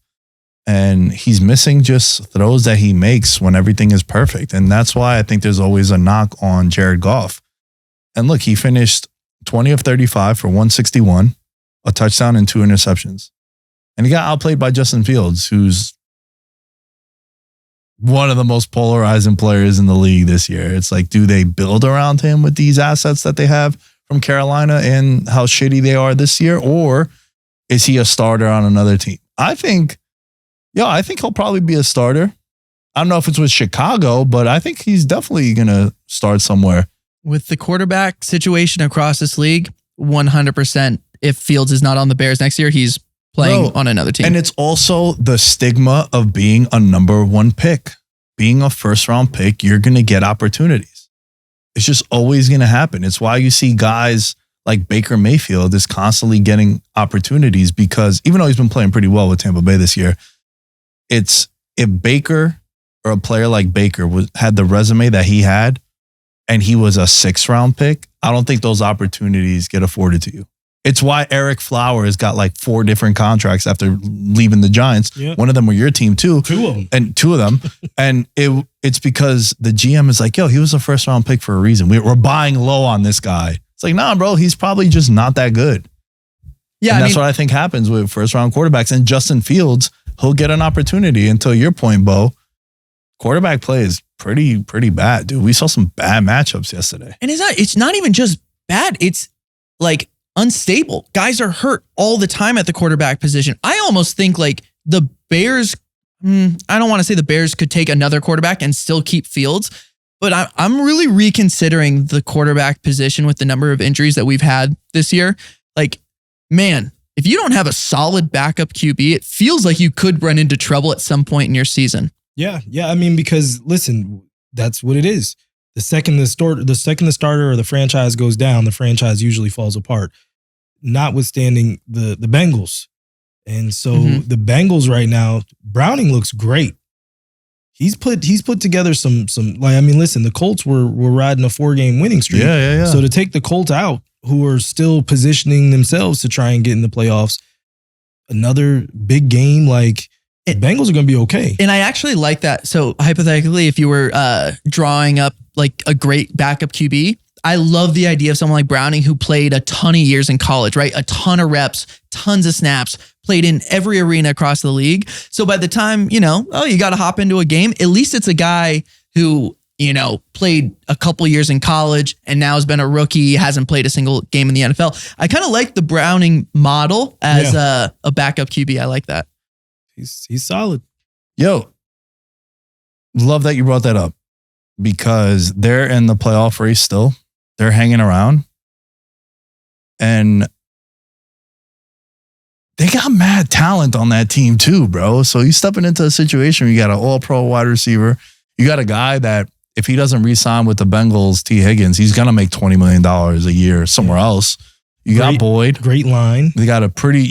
And he's missing just throws that he makes when everything is perfect. And that's why I think there's always a knock on Jared Goff. And look, he finished 20 of 35 for 161, a touchdown and 2 interceptions. And he got outplayed by Justin Fields, who's one of the most polarizing players in the league this year. It's like, do they build around him with these assets that they have from Carolina and how shitty they are this year? Or is he a starter on another team? I think he'll probably be a starter. I don't know if it's with Chicago, but I think he's definitely going to start somewhere. With the quarterback situation across this league, 100%. If Fields is not on the Bears next year, he's playing on another team. And it's also the stigma of being a number one pick. Being a first round pick, you're going to get opportunities. It's just always going to happen. It's why you see guys like Baker Mayfield is constantly getting opportunities, because even though he's been playing pretty well with Tampa Bay this year, it's if Baker or a player like Baker had the resume that he had and he was a 6th round pick, I don't think those opportunities get afforded to you. It's why Eric Flowers got like 4 different contracts after leaving the Giants. Yeah. One of them were your team too. 2 of them. And 2 of them. And it's because the GM is like, yo, he was a 1st round pick for a reason. We're buying low on this guy. It's like, nah, bro, he's probably just not that good. Yeah, and that's what I think happens with 1st round quarterbacks. And Justin Fields, he'll get an opportunity. Until your point, Bo, quarterback play is pretty bad, dude. We saw some bad matchups yesterday. And it's not even just bad. It's like unstable. Guys are hurt all the time at the quarterback position. I almost think like the Bears, I don't want to say the Bears could take another quarterback and still keep Fields, but I'm really reconsidering the quarterback position with the number of injuries that we've had this year. Like, man, if you don't have a solid backup QB, it feels like you could run into trouble at some point in your season. Yeah. I mean, because listen, that's what it is. The second the starter or the franchise goes down, the franchise usually falls apart. Notwithstanding the Bengals, and so the Bengals right now, Browning looks great. He's put together some like, I mean, listen, the Colts were riding a 4-game winning streak. Yeah. So to take the Colts out, who are still positioning themselves to try and get in the playoffs, another big game, like. Bengals are going to be okay. And I actually like that. So hypothetically, if you were drawing up like a great backup QB, I love the idea of someone like Browning who played a ton of years in college, right? A ton of reps, tons of snaps, played in every arena across the league. So by the time, you got to hop into a game, at least it's a guy who, played a couple years in college and now has been a rookie, hasn't played a single game in the NFL. I kind of like the Browning model as a backup QB. I like that. He's solid. Yo, love that you brought that up, because they're in the playoff race still. They're hanging around. And they got mad talent on that team too, bro. So you stepping into a situation where you got an all-pro wide receiver. You got a guy that if he doesn't re-sign with the Bengals, T. Higgins, he's going to make $20 million a year somewhere else. You got Boyd. Great line. They got a pretty,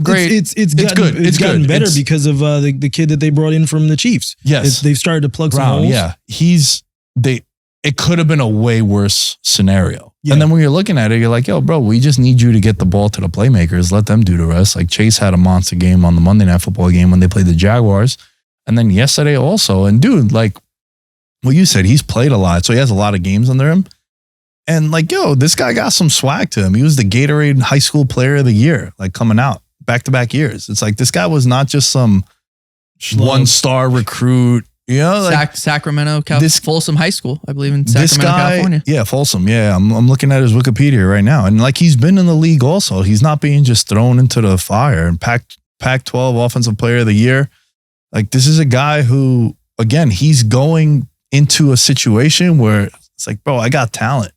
great. It's good. It's gotten better because of the kid that they brought in from the Chiefs. Yes. They've started to plug some holes. Yeah. It could have been a way worse scenario. Yeah. And then when you're looking at it, you're like, yo, bro, we just need you to get the ball to the playmakers. Let them do the rest. Like Chase had a monster game on the Monday Night Football game when they played the Jaguars. And then yesterday also. And dude, like what you said, he's played a lot. So he has a lot of games under him. And like, yo, this guy got some swag to him. He was the Gatorade High School Player of the Year, like coming out back-to-back years. It's like this guy was not just some one-star recruit. Like Sacramento, Folsom High School, I believe in Sacramento, California. Yeah, Folsom. Yeah, I'm looking at his Wikipedia right now, and like he's been in the league also. He's not being just thrown into the fire. And Pac-12 Offensive Player of the Year. Like this is a guy who, again, he's going into a situation where it's like, bro, I got talent.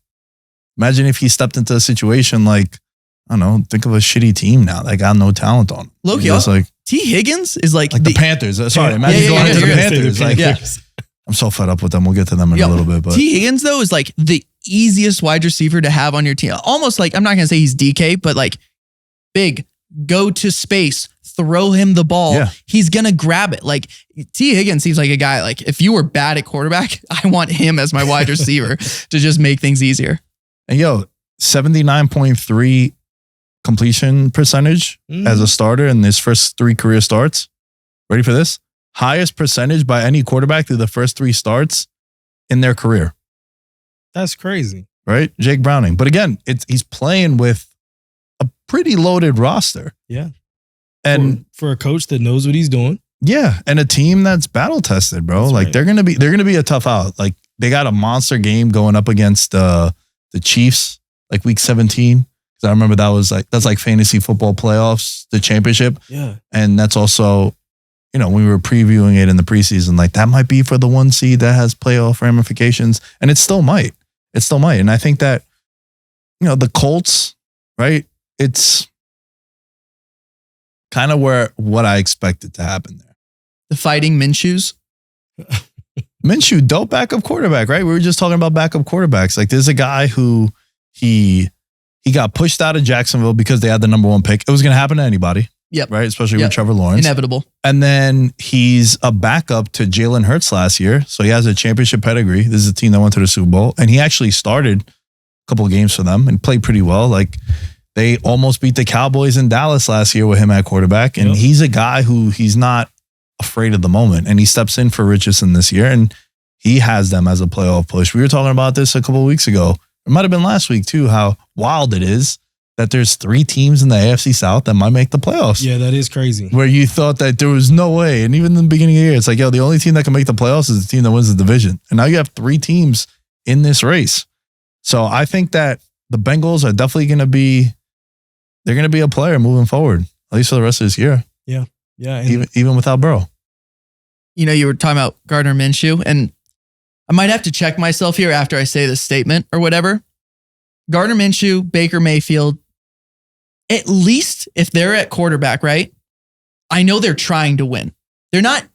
Imagine if he stepped into a situation like, I don't know, think of a shitty team now that got no talent on. Loki, like T. Higgins is like the Panthers. Sorry, imagine going into the Panthers. I'm so fed up with them. We'll get to them in a little bit. But T. Higgins, though, is like the easiest wide receiver to have on your team. Almost like, I'm not going to say he's DK, but like big, go to space, throw him the ball. Yeah. He's going to grab it. Like T. Higgins seems like a guy, like if you were bad at quarterback, I want him as my wide receiver to just make things easier. And 79.3 completion percentage as a starter in his first 3 career starts. Ready for this? Highest percentage by any quarterback through the first 3 starts in their career. That's crazy. Right? Jake Browning. But again, he's playing with a pretty loaded roster. Yeah. And for a coach that knows what he's doing. yeah, and a team that's battle tested, bro. That's like right. they're gonna be a tough out. Like they got a monster game going up against the Chiefs, like week 17. Because I remember that's like fantasy football playoffs, the championship. Yeah. And that's also, we were previewing it in the preseason, like that might be for the 1 seed that has playoff ramifications. And it still might. And I think that, the Colts, right? It's kind of what I expected to happen there. The Fighting Minshews. Minshew, dope backup quarterback, right? We were just talking about backup quarterbacks. Like there's a guy who he got pushed out of Jacksonville because they had the number 1 pick. It was going to happen to anybody. Yep. Right? Especially Yep. with Trevor Lawrence. Inevitable. And then he's a backup to Jalen Hurts last year. So he has a championship pedigree. This is a team that went to the Super Bowl. And he actually started a couple of games for them and played pretty well. Like they almost beat the Cowboys in Dallas last year with him at quarterback. And he's a guy who he's not afraid of the moment. And he steps in for Richardson this year. And he has them as a playoff push. We were talking about this a couple of weeks ago. It might have been last week too, how wild it is that there's 3 teams in the AFC South that might make the playoffs. Yeah, that is crazy. Where you thought that there was no way. And even in the beginning of the year, it's like, the only team that can make the playoffs is the team that wins the division. And now you have 3 teams in this race. So I think that the Bengals are definitely going to be a player moving forward, at least for the rest of this year. Yeah. And Even without Burrow. You were talking about Gardner Minshew, and I might have to check myself here after I say this statement or whatever. Gardner Minshew, Baker Mayfield, at least if they're at quarterback, right? I know they're trying to win. They're not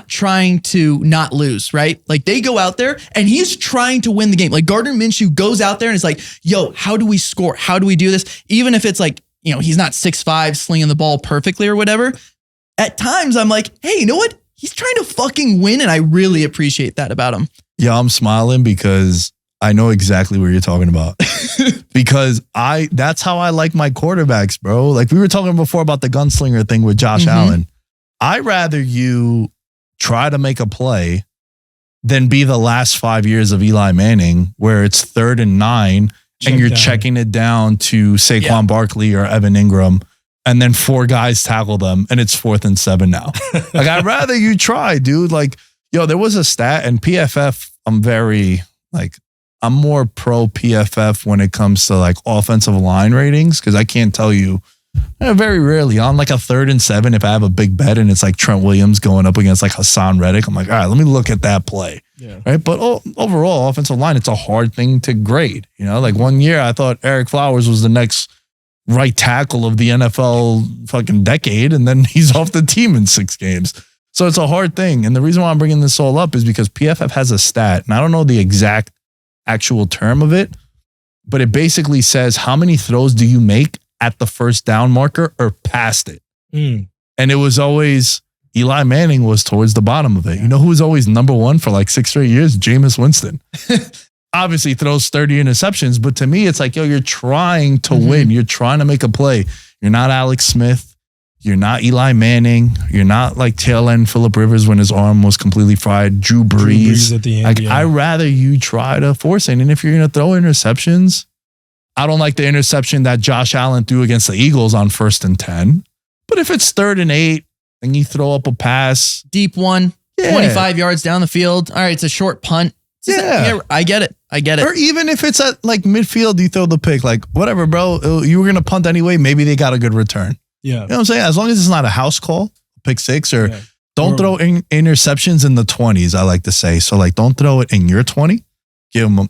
trying to not lose, right? Like they go out there and he's trying to win the game. Like Gardner Minshew goes out there and is like, yo, how do we score? How do we do this? Even if it's like, he's not 6'5", slinging the ball perfectly or whatever. At times I'm like, hey, you know what? He's trying to fucking win. And I really appreciate that about him. Yeah, I'm smiling because I know exactly what you're talking about. Because that's how I like my quarterbacks, bro. Like we were talking before about the gunslinger thing with Josh Allen. I'd rather you try to make a play than be the last 5 years of Eli Manning, where it's 3rd and 9 and you're checking it down to Saquon Barkley or Evan Ingram, and then 4 guys tackle them and it's 4th and 7 now. Like I'd rather you try, dude. Like, there was a stat, and PFF, I'm more pro PFF when it comes to like offensive line ratings, because I can't tell you very rarely on like a 3rd and 7, if I have a big bet and it's like Trent Williams going up against like Hassan Reddick, I'm like, all right, let me look at that play. Yeah. Right. But overall, offensive line, it's a hard thing to grade. Like one year I thought Eric Flowers was the next right tackle of the NFL fucking decade, and then he's off the team in 6 games. So it's a hard thing. And the reason why I'm bringing this all up is because PFF has a stat, and I don't know the exact actual term of it, but it basically says how many throws do you make at the first down marker or past it. And it was always Eli Manning was towards the bottom of it. You know who was always number 1 for like 6 straight years? Jameis Winston. Obviously throws 30 interceptions, but to me, it's like, you're trying to win. You're trying to make a play. You're not Alex Smith. You're not Eli Manning. You're not like tail end Phillip Rivers when his arm was completely fried. Drew Brees at the end. Like, I'd rather you try to force it. And if you're going to throw interceptions, I don't like the interception that Josh Allen threw against the Eagles on 1st and 10. But if it's 3rd and 8 and you throw up a pass, deep one, 25 yards down the field. All right, it's a short punt. I get it. Or even if it's at like midfield, you throw the pick, like whatever, bro, you were going to punt anyway. Maybe they got a good return. Yeah. You know what I'm saying? As long as it's not a house call, pick 6, or don't throw interceptions in the 20s, I like to say. So like, don't throw it in your 20.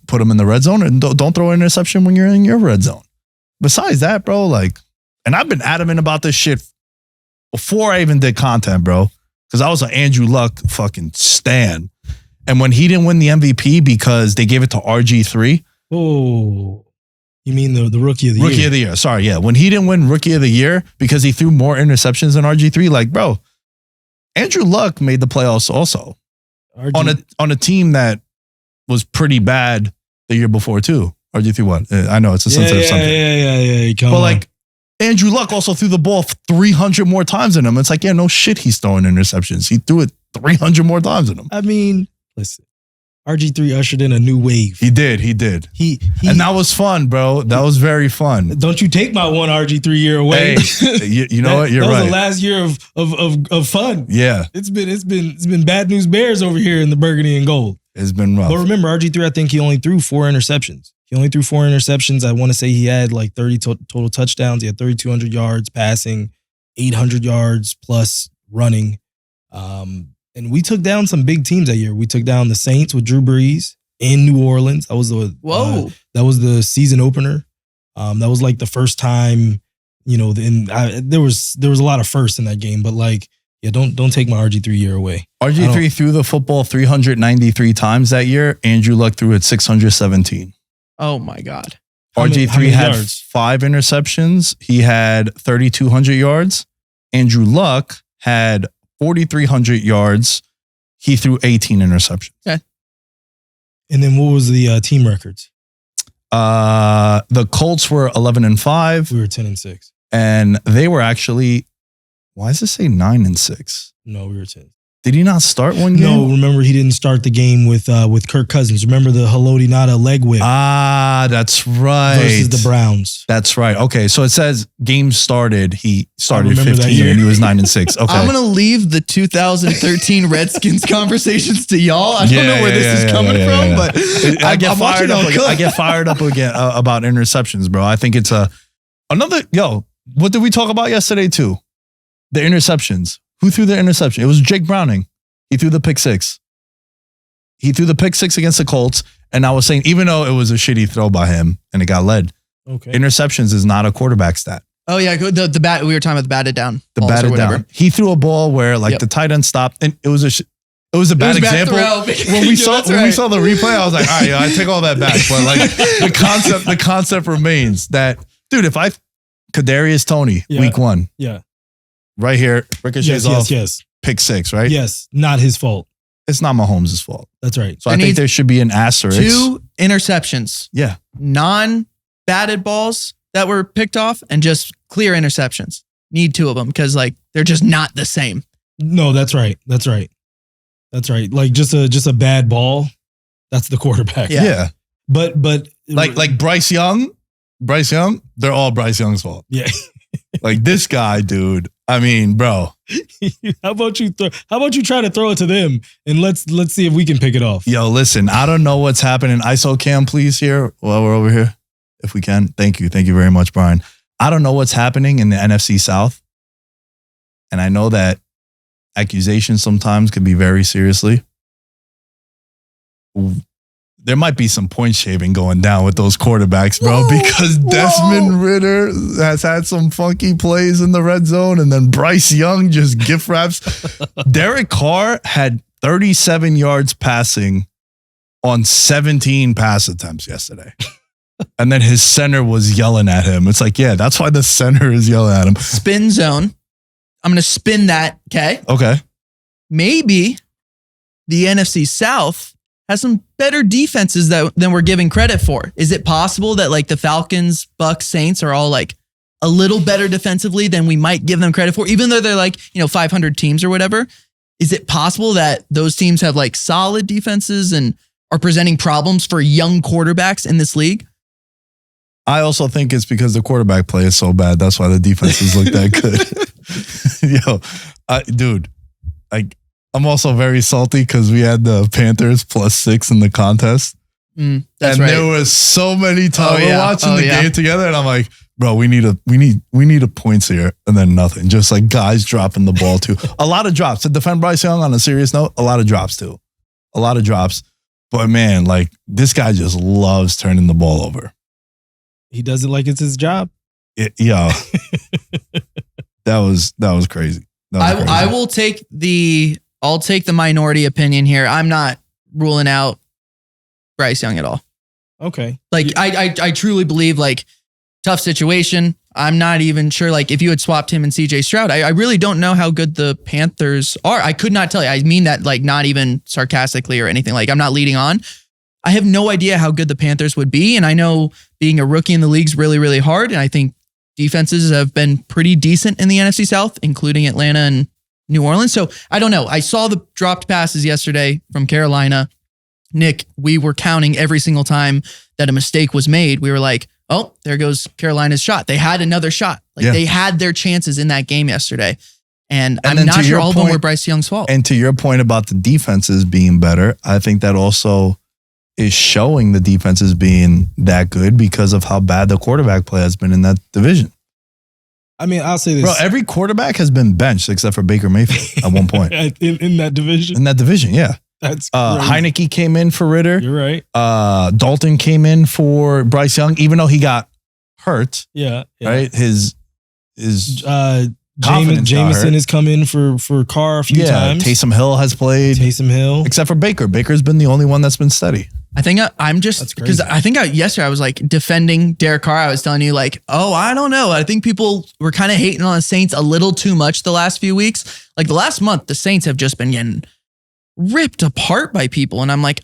Put them in the red zone, and don't throw an interception when you're in your red zone. Besides that, bro, like, and I've been adamant about this shit before I even did content, bro, because I was an Andrew Luck fucking stan. And when he didn't win the MVP because they gave it to RG3. Oh, you mean the rookie of the year? Rookie of the year. Sorry, yeah. When he didn't win rookie of the year because he threw more interceptions than RG3, like, bro, Andrew Luck made the playoffs also on a team that was pretty bad the year before too. RG3 what? I know it's a sensitive subject. Yeah. But like, Andrew Luck also threw the ball 300 more times than him. It's like, no shit, he's throwing interceptions. He threw it 300 more times than him. I mean, listen, RG3 ushered in a new wave. He did. He And that was fun, bro. That was very fun. don't you take my one RG3 year away. Hey, you know what? You're that was right. the last year of fun. Yeah, It's been bad news bears over here in the burgundy and gold. it's been rough. But remember, RG3, I think he only threw 4 interceptions. I want to say he had like 30 total touchdowns. He had 3,200 yards passing, 800 yards plus running. And we took down some big teams that year. We took down the Saints with Drew Brees in New Orleans. That was that was the season opener. That was like the first time, there was a lot of firsts in that game, but like, yeah, don't take my RG3 year away. RG3 threw the football 393 times that year. Andrew Luck threw it 617. Oh my God. How RG3 many had yards? 5 interceptions. He had 3,200 yards. Andrew Luck had 4,300 yards. He threw 18 interceptions. Okay. And then what was the team records? The Colts were 11-5, We were 10-6. and they were actually. Why does it say 9-6? No, we were 10. Did he not start one game? No, remember he didn't start the game with Kirk Cousins. Remember the Haloti Nada leg whip That's right. versus the Browns. That's right. Okay, so it says game started. He started remember that 15 year. and he was 9-6. Okay, I'm going to leave the 2013 Redskins conversations to y'all. I don't know where this is coming from, but I get I'm fired watching up. all Again. I get fired up again about interceptions, bro. I think it's another. Yo, what did we talk about yesterday too? The interceptions. Who threw the interception? It was Jake Browning. He threw the pick six. He threw the pick six against the Colts, and I was saying, even though it was a shitty throw by him and it got led, Okay. interceptions is not a quarterback stat. Oh yeah, the bat. We were talking about the batted down. The balls or batted whatever. down. He threw a ball where like Yep. the tight end stopped, and it was a bad example. When we saw the replay, I was like, all right, I take all that back. But like the concept remains that, dude, if Kadarius Toney, Yeah. week 1, Yeah. right here, ricochets off, Yes. pick 6, right? Yes. Not his fault. It's not Mahomes' fault. That's right. So I And think he's there should be an asterisk. 2 interceptions, Yeah. non-batted balls that were picked off, and just clear interceptions. Need 2 of them because like they're just not the same. No, that's right. Like just a bad ball. That's the quarterback. Yeah. Yeah. But Like Bryce Young, they're all Bryce Young's fault. yeah. Like this guy, dude. I mean, bro. How about you try to throw it to them and let's see if we can pick it off. Yo, listen, I don't know what's happening. ISO cam, please, here while we're over here, if we can. Thank you very much, Brian. I don't know what's happening in the NFC South, and I know that accusations sometimes can be very seriously. There might be some point shaving going down with those quarterbacks, bro, because Desmond Ridder has had some funky plays in the red zone, and then Bryce Young just gift wraps. Derek Carr had 37 yards passing on 17 pass attempts yesterday. And then his center was yelling at him. It's like, yeah, that's why the center is yelling at him. Spin zone. I'm going to spin that. Okay. Okay. Maybe the NFC South has some better defenses than we're giving credit for. Is it possible that like the Falcons, Bucks, Saints are all like a little better defensively than we might give them credit for, even though they're like, 500 teams or whatever? Is it possible that those teams have like solid defenses and are presenting problems for young quarterbacks in this league? I also think it's because the quarterback play is so bad. That's why the defenses look that good. Dude, I'm also very salty because we had the Panthers +6 in the contest. That's and right. there was so many times we're watching the yeah. game together, and I'm like, bro, we need a points here, and then nothing. Just like guys dropping the ball too. A lot of drops. To defend Bryce Young on a serious note, a lot of drops too. A lot of drops. But man, like this guy just loves turning the ball over. He does it like it's his job. Yeah. That was crazy. I will take I'll take the minority opinion here. I'm not ruling out Bryce Young at all. Okay. Like I truly believe like tough situation. I'm not even sure like if you had swapped him and CJ Stroud, I really don't know how good the Panthers are. I could not tell you. I mean that like not even sarcastically or anything. Like I'm not leading on. I have no idea how good the Panthers would be. And I know being a rookie in the league is really, really hard. And I think defenses have been pretty decent in the NFC South, including Atlanta and New Orleans. So I don't know. I saw the dropped passes yesterday from Carolina. Nick, we were counting every single time that a mistake was made. We were like, oh, there goes Carolina's shot. They had another shot. Like they had their chances in that game yesterday. And I'm not sure all of them were Bryce Young's fault. And to your point about the defenses being better, I think that also is showing the defenses being that good because of how bad the quarterback play has been in that division. I mean, I'll say this. Bro, every quarterback has been benched except for Baker Mayfield at one point. in that division? In that division, yeah. That's Heineke came in for Ritter. You're right. Dalton came in for Bryce Young, even though he got hurt. Yeah. Right? His Jameson has come in for Carr a few times. Taysom Hill has played. Except for Baker. Baker's been the only one that's been steady. I think I'm just, because I think yesterday I was like defending Derek Carr. I was telling you like, oh, I don't know. I think people were kind of hating on the Saints a little too much the last few weeks. Like the last month, the Saints have just been getting ripped apart by people. And I'm like,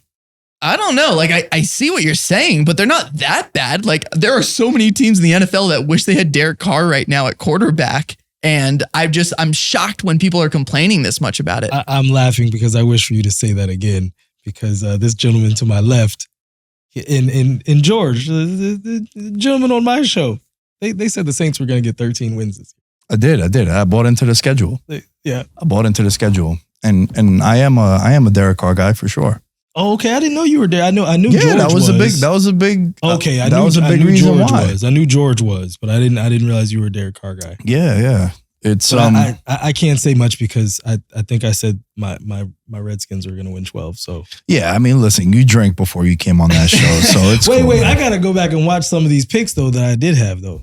I don't know. Like I see what you're saying, but they're not that bad. Like there are so many teams in the NFL that wish they had Derek Carr right now at quarterback. And I'm shocked when people are complaining this much about it. I'm laughing because I wish for you to say that again. Because this gentleman to my left, in George, the gentleman on my show, they said the Saints were going to get 13 wins this year. I did. I bought into the schedule. Yeah, I bought into the schedule, and I am a Derek Carr guy for sure. Oh, okay. I didn't know you were there. I knew. Yeah, George that was a big. Okay, that was a big reason George why. I knew George was, but I didn't realize you were a Derek Carr guy. Yeah. It's I can't say much because I think I said my Redskins were gonna win 12. So yeah, I mean, listen, you drank before you came on that show, so it's wait, cool, I gotta go back and watch some of these picks though that I did have though,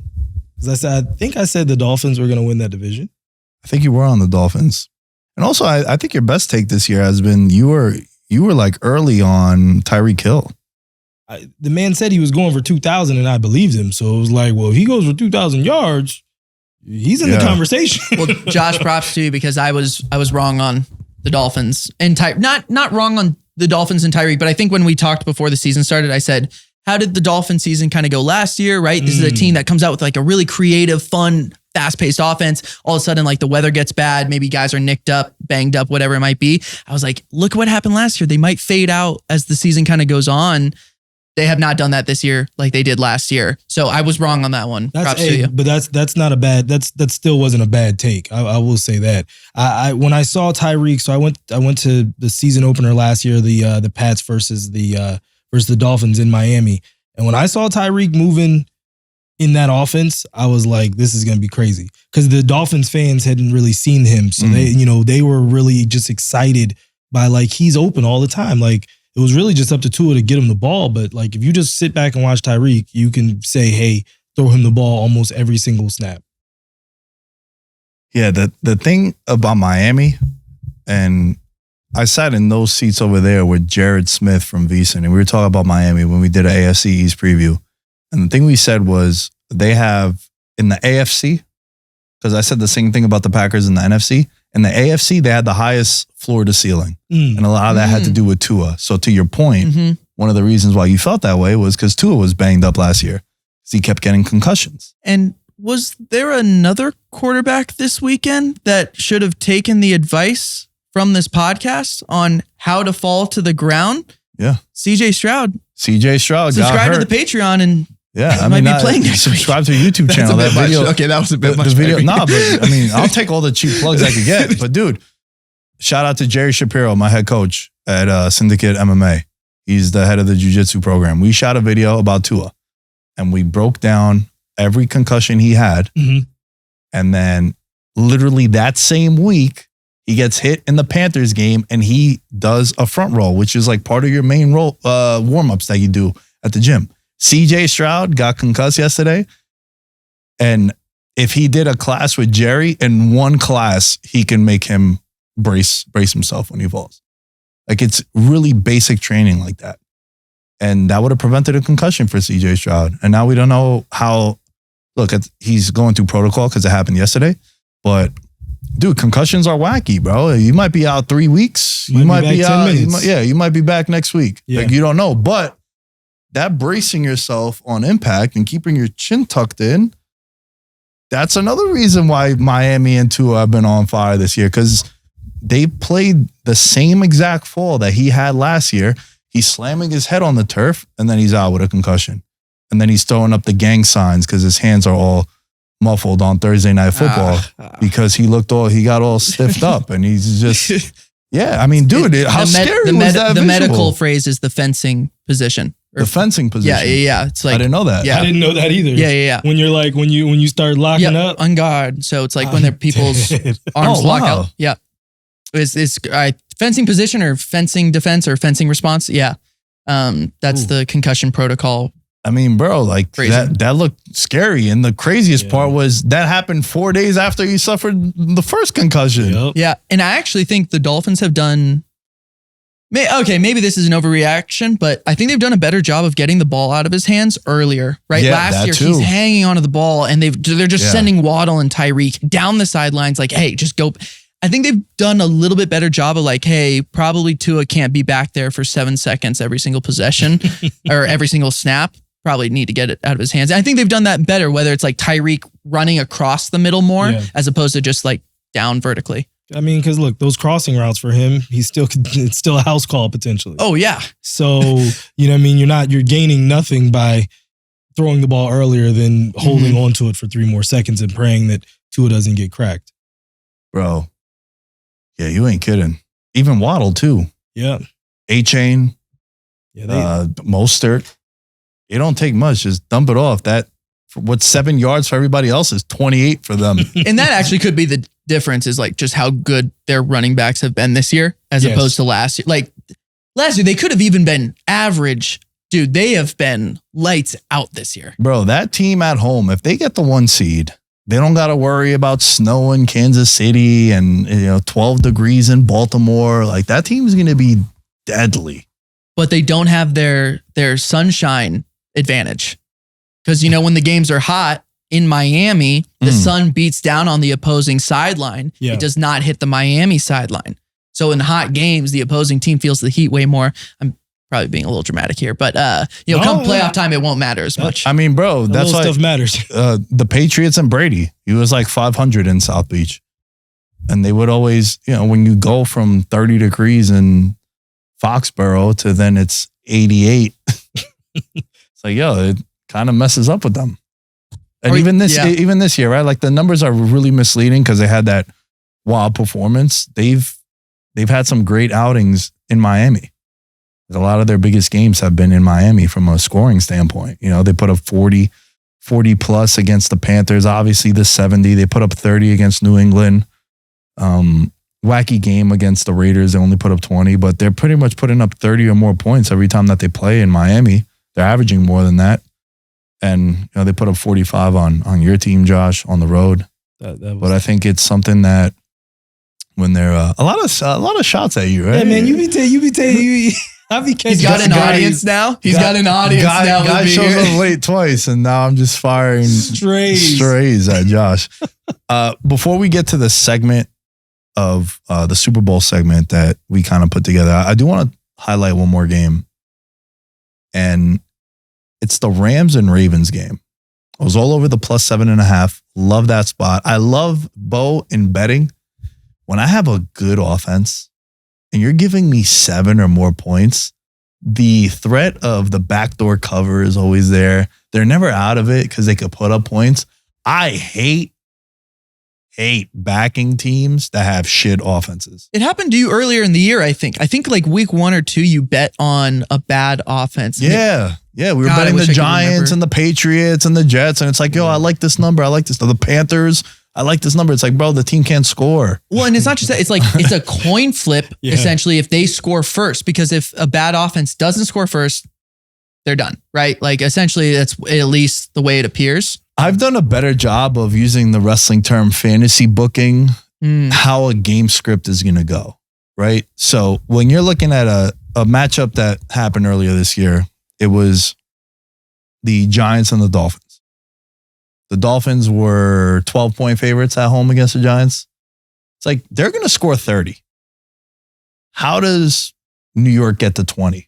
because I think I said the Dolphins were gonna win that division. I think you were on the Dolphins, and also I think your best take this year has been you were like early on Tyreek Hill. The man said he was going for 2,000, and I believed him. So it was like, well, if he goes for 2,000 yards. He's in the conversation. Well, Josh, props to you because I was wrong on the Dolphins and not wrong on the Dolphins and Tyreek, but I think when we talked before the season started, I said, how did the Dolphin season kind of go last year, right? This is a team that comes out with like a really creative, fun, fast-paced offense. All of a sudden, like the weather gets bad. Maybe guys are nicked up, banged up, whatever it might be. I was like, look what happened last year. They might fade out as the season kind of goes on. They have not done that this year like they did last year. So I was wrong on that one. Props to you. But that's not a bad, that still wasn't a bad take. I will say that. I when I saw Tyreek, so I went to the season opener last year, the Pats versus the Dolphins in Miami. And when I saw Tyreek moving in that offense, I was like, this is going to be crazy. Because the Dolphins fans hadn't really seen him. So they were really just excited by like, he's open all the time. Like, it was really just up to Tua to get him the ball. But like, if you just sit back and watch Tyreek, you can say, hey, throw him the ball almost every single snap. Yeah, the thing about Miami, and I sat in those seats over there with Jared Smith from VSiN, and we were talking about Miami when we did an AFC East preview. And the thing we said was they have in the AFC, because I said the same thing about the Packers in the NFC. In the AFC, they had the highest floor to ceiling. And a lot of that had to do with Tua. So to your point, one of the reasons why you felt that way was because Tua was banged up last year. Because he kept getting concussions. And was there another quarterback this weekend that should have taken the advice from this podcast on how to fall to the ground? Yeah. CJ Stroud. Subscribe to the Patreon and I might be playing next week. Subscribe to a YouTube channel. That video. Okay, that was a bit much. The video, but I take all the cheap plugs I could get. But dude, shout out to Jerry Shapiro, my head coach at Syndicate MMA. He's the head of the jiu-jitsu program. We shot a video about Tua, and we broke down every concussion he had. And then literally that same week, he gets hit in the Panthers game, and he does a front roll, which is like part of your main roll warm-ups that you do at the gym. CJ Stroud got concussed yesterday. And if he did a class with Jerry, in one class, he can make him brace himself when he falls. Like, it's really basic training like that. And that would have prevented a concussion for CJ Stroud. And now we don't know how. Look, he's going through protocol because it happened yesterday. But dude, concussions are wacky, bro. You might be out 3 weeks. You might be out 10 minutes. You might be back next week. Yeah. Like, you don't know. But that bracing yourself on impact and keeping your chin tucked in, that's another reason why Miami and Tua have been on fire this year, because they played the same exact fall that he had last year. He's slamming his head on the turf, and then he's out with a concussion. And then he's throwing up the gang signs because his hands are all muffled on Thursday Night Football because he got all stiffed up, and he's just, yeah. I mean, dude, how scary was that? The visual? medical phrase is the fencing position. The fencing position. Yeah. It's like, I didn't know that. I didn't know that either. Yeah. When you're like, when you start locking up. on guard. So it's like when their people's arms lock out. Yeah. It's fencing position or fencing defense or fencing response. Yeah. That's the concussion protocol. I mean, bro, like Crazy. that looked scary. And the craziest part was that happened 4 days after he suffered the first concussion. Yep. Yeah. And I actually think the Dolphins have done, maybe this is an overreaction, but I think they've done a better job of getting the ball out of his hands earlier, right? Yeah, Last that year, too. he's hanging onto the ball and they're just sending Waddle and Tyreek down the sidelines like, hey, just go. I think they've done a little bit better job of like, hey, probably Tua can't be back there for 7 seconds every single possession or every single snap. Probably need to get it out of his hands. And I think they've done that better, whether it's like Tyreek running across the middle more as opposed to just like down vertically. I mean, because look, those crossing routes for him, it's still a house call potentially. Oh, yeah. So, you know what I mean? You're gaining nothing by throwing the ball earlier than holding on to it for 3 more seconds and praying that Tua doesn't get cracked. Bro. Yeah, you ain't kidding. Even Waddle, too. Yeah. A-Chain, Yeah. Mostert. It don't take much. Just dump it off. That, what's 7 yards for everybody else is 28 for them. And that actually could be the difference is like just how good their running backs have been this year as opposed to last year. Like last year, they could have even been average. Dude, they have been lights out this year. Bro, that team at home, if they get the 1 seed, they don't got to worry about snow in Kansas City and 12 degrees in Baltimore. Like that team is going to be deadly. But they don't have their sunshine advantage. Because, when the games are hot in Miami, the sun beats down on the opposing sideline. Yeah. It does not hit the Miami sideline. So in hot games, the opposing team feels the heat way more. I'm probably being a little dramatic here, but come playoff time, it won't matter as much. I mean, bro, that's why stuff matters. The Patriots and Brady, he was like 500 in South Beach. And they would always, when you go from 30 degrees in Foxborough to then it's 88, it's like, it kind of messes up with them. And even this year, right? Like the numbers are really misleading because they had that wild performance. They've had some great outings in Miami. A lot of their biggest games have been in Miami from a scoring standpoint. They put up 40 plus against the Panthers. Obviously the 70, they put up 30 against New England. Wacky game against the Raiders. They only put up 20, but they're pretty much putting up 30 or more points every time that they play in Miami. They're averaging more than that. And they put up 45 on your team, Josh, on the road. But I think it's something that when they're a lot of shots at you, right? Yeah, man, you be taking. I be catching. He's got an audience now. He's got an audience now. Guy shows up late twice, and now I'm just firing strays at Josh. Before we get to the segment of the Super Bowl segment that we kind of put together, I do want to highlight one more game. And it's the Rams and Ravens game. I was all over the +7.5. Love that spot. I love Bo in betting. When I have a good offense and you're giving me 7 or more points, the threat of the backdoor cover is always there. They're never out of it because they could put up points. I hate backing teams that have shit offenses. It happened to you earlier in the year, I think. I think like week 1 or 2, you bet on a bad offense. Yeah. We were betting the Giants and the Patriots and the Jets. And it's like, I like this number. I like this. The Panthers, I like this number. It's like, bro, the team can't score. Well, and it's not just that. It's like, it's a coin flip, essentially, if they score first. Because if a bad offense doesn't score first, they're done, right? Like, essentially, that's at least the way it appears. I've done a better job of using the wrestling term fantasy booking, how a game script is going to go, right? So when you're looking at a matchup that happened earlier this year, it was the Giants and the Dolphins. The Dolphins were 12-point favorites at home against the Giants. It's like, they're going to score 30. How does New York get to 20?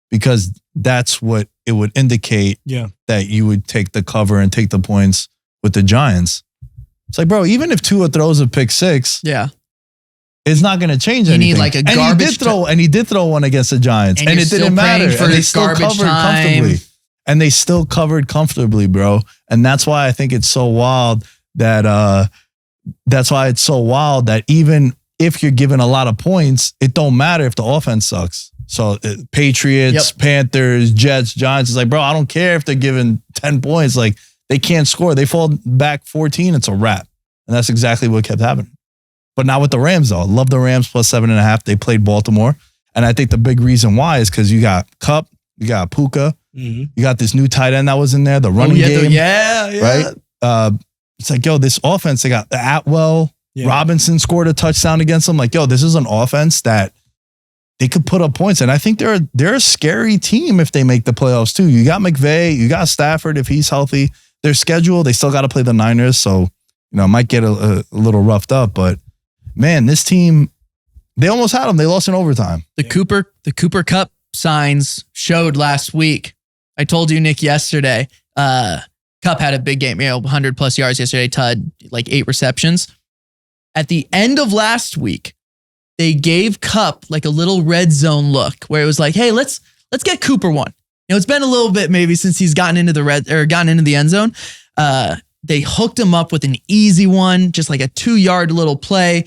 Because that's what it would indicate that you would take the cover and take the points with the Giants. It's like, bro, even if Tua throws a pick 6, it's not going to change You anything. need like a and garbage he did throw one against the Giants, And and you're it still didn't matter. praying for And they his still garbage covered time. comfortably. And they still covered comfortably, bro. And that's why I think it's so wild that even if you're given a lot of points, it don't matter if the offense sucks. So Patriots, Panthers, Jets, Giants, it's like, bro, I don't care if they're given 10 points. Like, they can't score. They fall back 14, it's a wrap. And that's exactly what kept happening. But not with the Rams, though. I love the Rams plus 7.5. They played Baltimore. And I think the big reason why is because you got Kupp, you got Puca, you got this new tight end that was in there, the running game. Right? It's like, yo, this offense, they got Atwell, Robinson scored a touchdown against them. Like, yo, this is an offense that they could put up points. And I think they're a scary team if they make the playoffs, too. You got McVay, you got Stafford if he's healthy. Their schedule, they still got to play the Niners. So, it might get a little roughed up, but man, this team, they almost had them. They lost in overtime. The Cooper Cup signs showed last week. I told you, Nick, yesterday, Cup had a big game, 100 plus yards yesterday, Tud, like 8 receptions. At the end of last week, they gave Cup like a little red zone look where it was like, hey, let's get Cooper one. It's been a little bit maybe since he's gotten into the end zone. They hooked him up with an easy one, just like a 2-yard little play.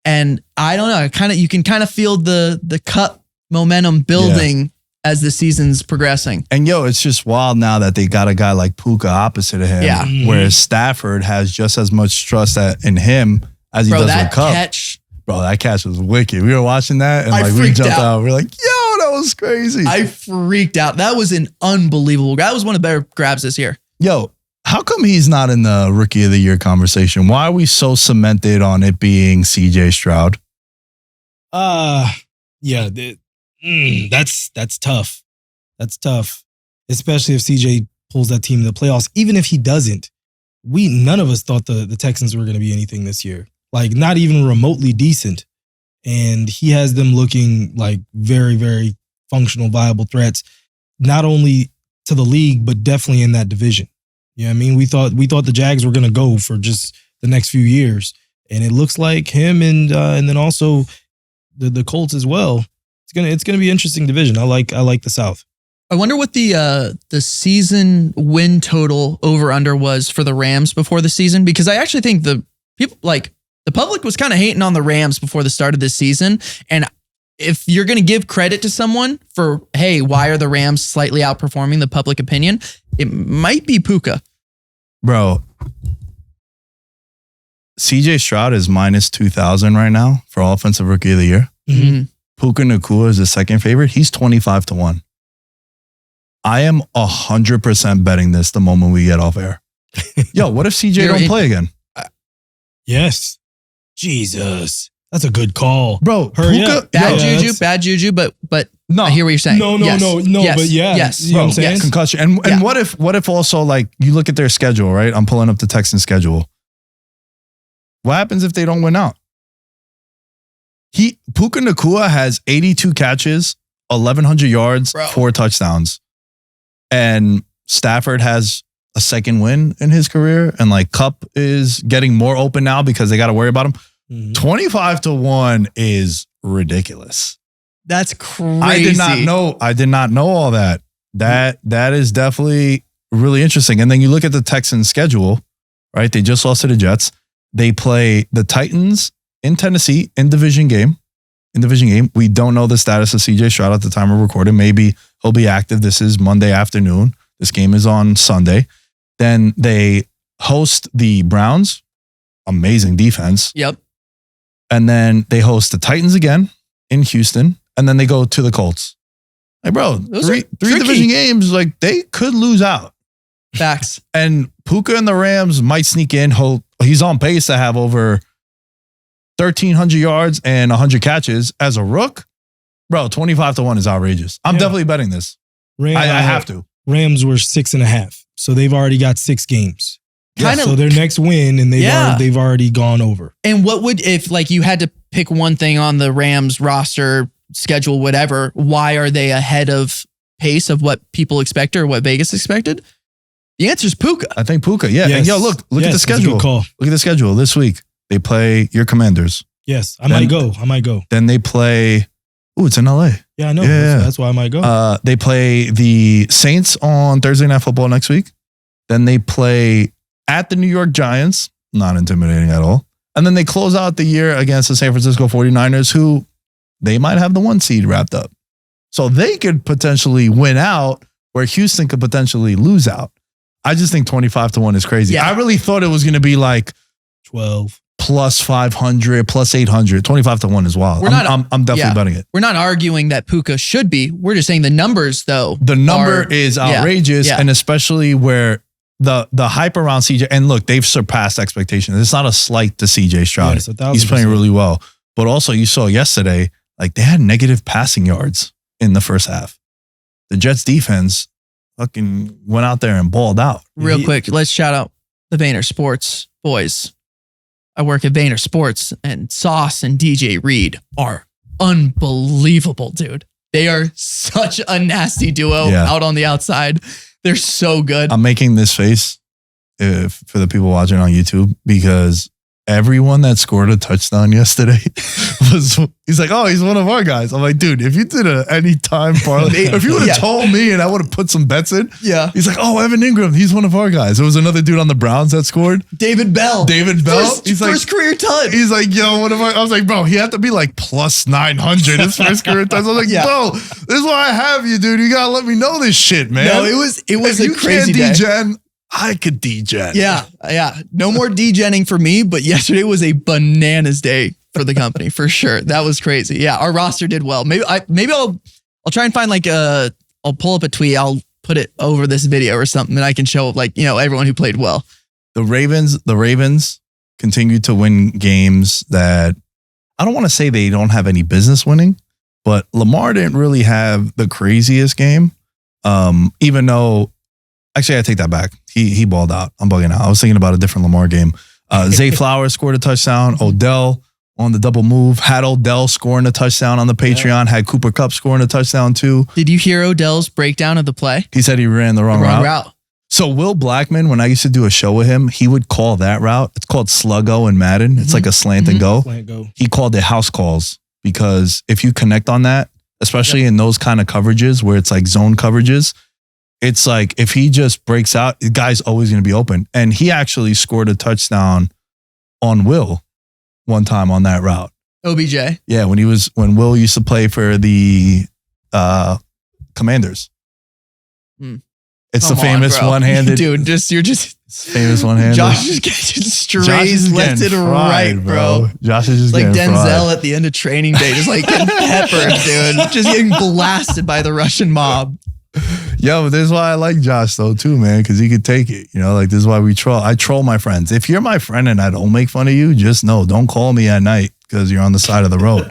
And I don't know, you can kind of feel the Cup momentum building as the season's progressing. And it's just wild now that they got a guy like Puca opposite of him. Yeah. Whereas Stafford has just as much trust in him as he does with Cup. Bro, that catch was wicked. We were watching that and we jumped out. We're like, yo, that was crazy. I freaked out. That was an unbelievable. That was one of the better grabs this year. Yo, how come he's not in the Rookie of the Year conversation? Why are we so cemented on it being CJ Stroud? That's tough. That's tough, especially if CJ pulls that team in the playoffs. Even if he doesn't, none of us thought the Texans were going to be anything this year. Like, not even remotely decent. And he has them looking like very, very functional, viable threats, not only to the league, but definitely in that division. You know what I mean? We thought the Jags were going to go for just the next few years. And it looks like him and then also the Colts as well. It's gonna be an interesting division. I like the South. I wonder what the season win total over under was for the Rams before the season, because I actually think the public was kind of hating on the Rams before the start of this season. And if you're going to give credit to someone for, hey, why are the Rams slightly outperforming the public opinion? It might be Puca. Bro, CJ Stroud is minus 2,000 right now for Offensive Rookie of the Year. Mm-hmm. Puka Nacua is the second favorite. He's 25-1. I am 100% betting this the moment we get off air. Yo, what if CJ don't play again? Yes. Jesus. That's a good call. Bro, hurry up. Bad juju, but no. I hear what you're saying. No, yes. yes. But yeah. Yes. You know what I'm saying? Yes. Concussion. And what if also, like, you look at their schedule, right? I'm pulling up the Texans schedule. What happens if they don't win out? Puka Nacua has 82 catches, 1,100 yards, 4 touchdowns. And Stafford has a second win in his career. And like Kupp is getting more open now because they got to worry about him. 25-1 is ridiculous. That's crazy. I did not know all that. That is definitely really interesting. And then you look at the Texans schedule, right? They just lost to the Jets. They play the Titans in Tennessee in division game. We don't know the status of CJ Stroud at the time of recording. Maybe he'll be active. This is Monday afternoon. This game is on Sunday. Then they host the Browns. Amazing defense. Yep. And then they host the Titans again in Houston. And then they go to the Colts. Like, bro, three division games, like, they could lose out. Facts. And Puka and the Rams might sneak in. He's on pace to have over 1,300 yards and 100 catches as a rook. Bro, 25-1 is outrageous. I'm definitely betting this. I have to. Rams were 6.5. So they've already got 6 games. Kinda, so their next win, and they've already gone over. And what would, if like you had to pick one thing on the Rams roster, schedule, whatever, why are they ahead of pace of what people expected or what Vegas expected? The answer is Puka. I think Puka, yeah. Yes. And look at the schedule. Look at the schedule this week. They play your Commanders. Yes, I might go. Then they play. Ooh, it's in LA. Yeah, I know. Yeah. That's why I might go. They play the Saints on Thursday Night Football next week. Then they play at the New York Giants. Not intimidating at all. And then they close out the year against the San Francisco 49ers, who they might have the 1 seed wrapped up. So they could potentially win out where Houston could potentially lose out. I just think 25-1 is crazy. Yeah. I really thought it was going to be like 12. plus 500, plus 800. 25-1 is wild. I'm definitely betting it. We're not arguing that Puca should be. We're just saying the numbers, though. The number is outrageous, Yeah. and especially where the hype around CJ, and look, they've surpassed expectations. It's not a slight to CJ Stroud. Yes, 1,000%. He's playing really well. But also, you saw yesterday, like they had negative passing yards in the first half. The Jets defense fucking went out there and balled out. Real quick, let's shout out the Vayner Sports boys. I work at Vayner Sports, and Sauce and DJ Reed are unbelievable, dude. They are such a nasty duo out on the outside. They're so good. I'm making this face for the people watching on YouTube because everyone that scored a touchdown yesterday he's like, oh, he's one of our guys. I'm like, dude, if you did a anytime parlay, if you would have told me and I would have put some bets in, he's like, oh, Evan Ingram, he's one of our guys. There was another dude on the Browns that scored. David Bell. He's first career touch. He's like, yo, what am I? I was like, bro, he had to be like plus 900 his first career touch. I was like, bro, this is why I have you, dude. You gotta let me know this shit, man. No, it was if a crazy you day. can't degen, I could degen. Yeah. No more degenning for me, but yesterday was a bananas day for the company for sure. That was crazy. Yeah, our roster did well. Maybe I'll try and find like I'll pull up a tweet. I'll put it over this video or something, and I can show like everyone who played well. The Ravens continue to win games that I don't want to say they don't have any business winning, but Lamar didn't really have the craziest game. Even though, actually, I take that back. He balled out. I'm bugging out. I was thinking about a different Lamar game. Zay Flowers scored a touchdown. Odell on the double move. Had Odell scoring a touchdown on the Patreon. Had Cooper Kupp scoring a touchdown too. Did you hear Odell's breakdown of the play? He said he ran the wrong route. So Will Blackman, when I used to do a show with him, he would call that route. It's called Sluggo in Madden. It's like a slant and go. He called it house calls because if you connect on that, especially in those kind of coverages where it's like zone coverages, it's like if he just breaks out, the guy's always going to be open. And he actually scored a touchdown on Will one time on that route. OBJ. Yeah, when Will used to play for the Commanders. It's the famous one-handed dude. You're just famous one-handed. Josh is getting strays left and right, bro. Josh is just like getting Denzel fried. at the end of training day, just like getting peppered, dude. Just getting blasted by the Russian mob. Yo, but this is why I like Josh though too, man, because he could take it. Like this is why we troll. I troll my friends. If you're my friend and I don't make fun of you, just know, don't call me at night because you're on the side of the road.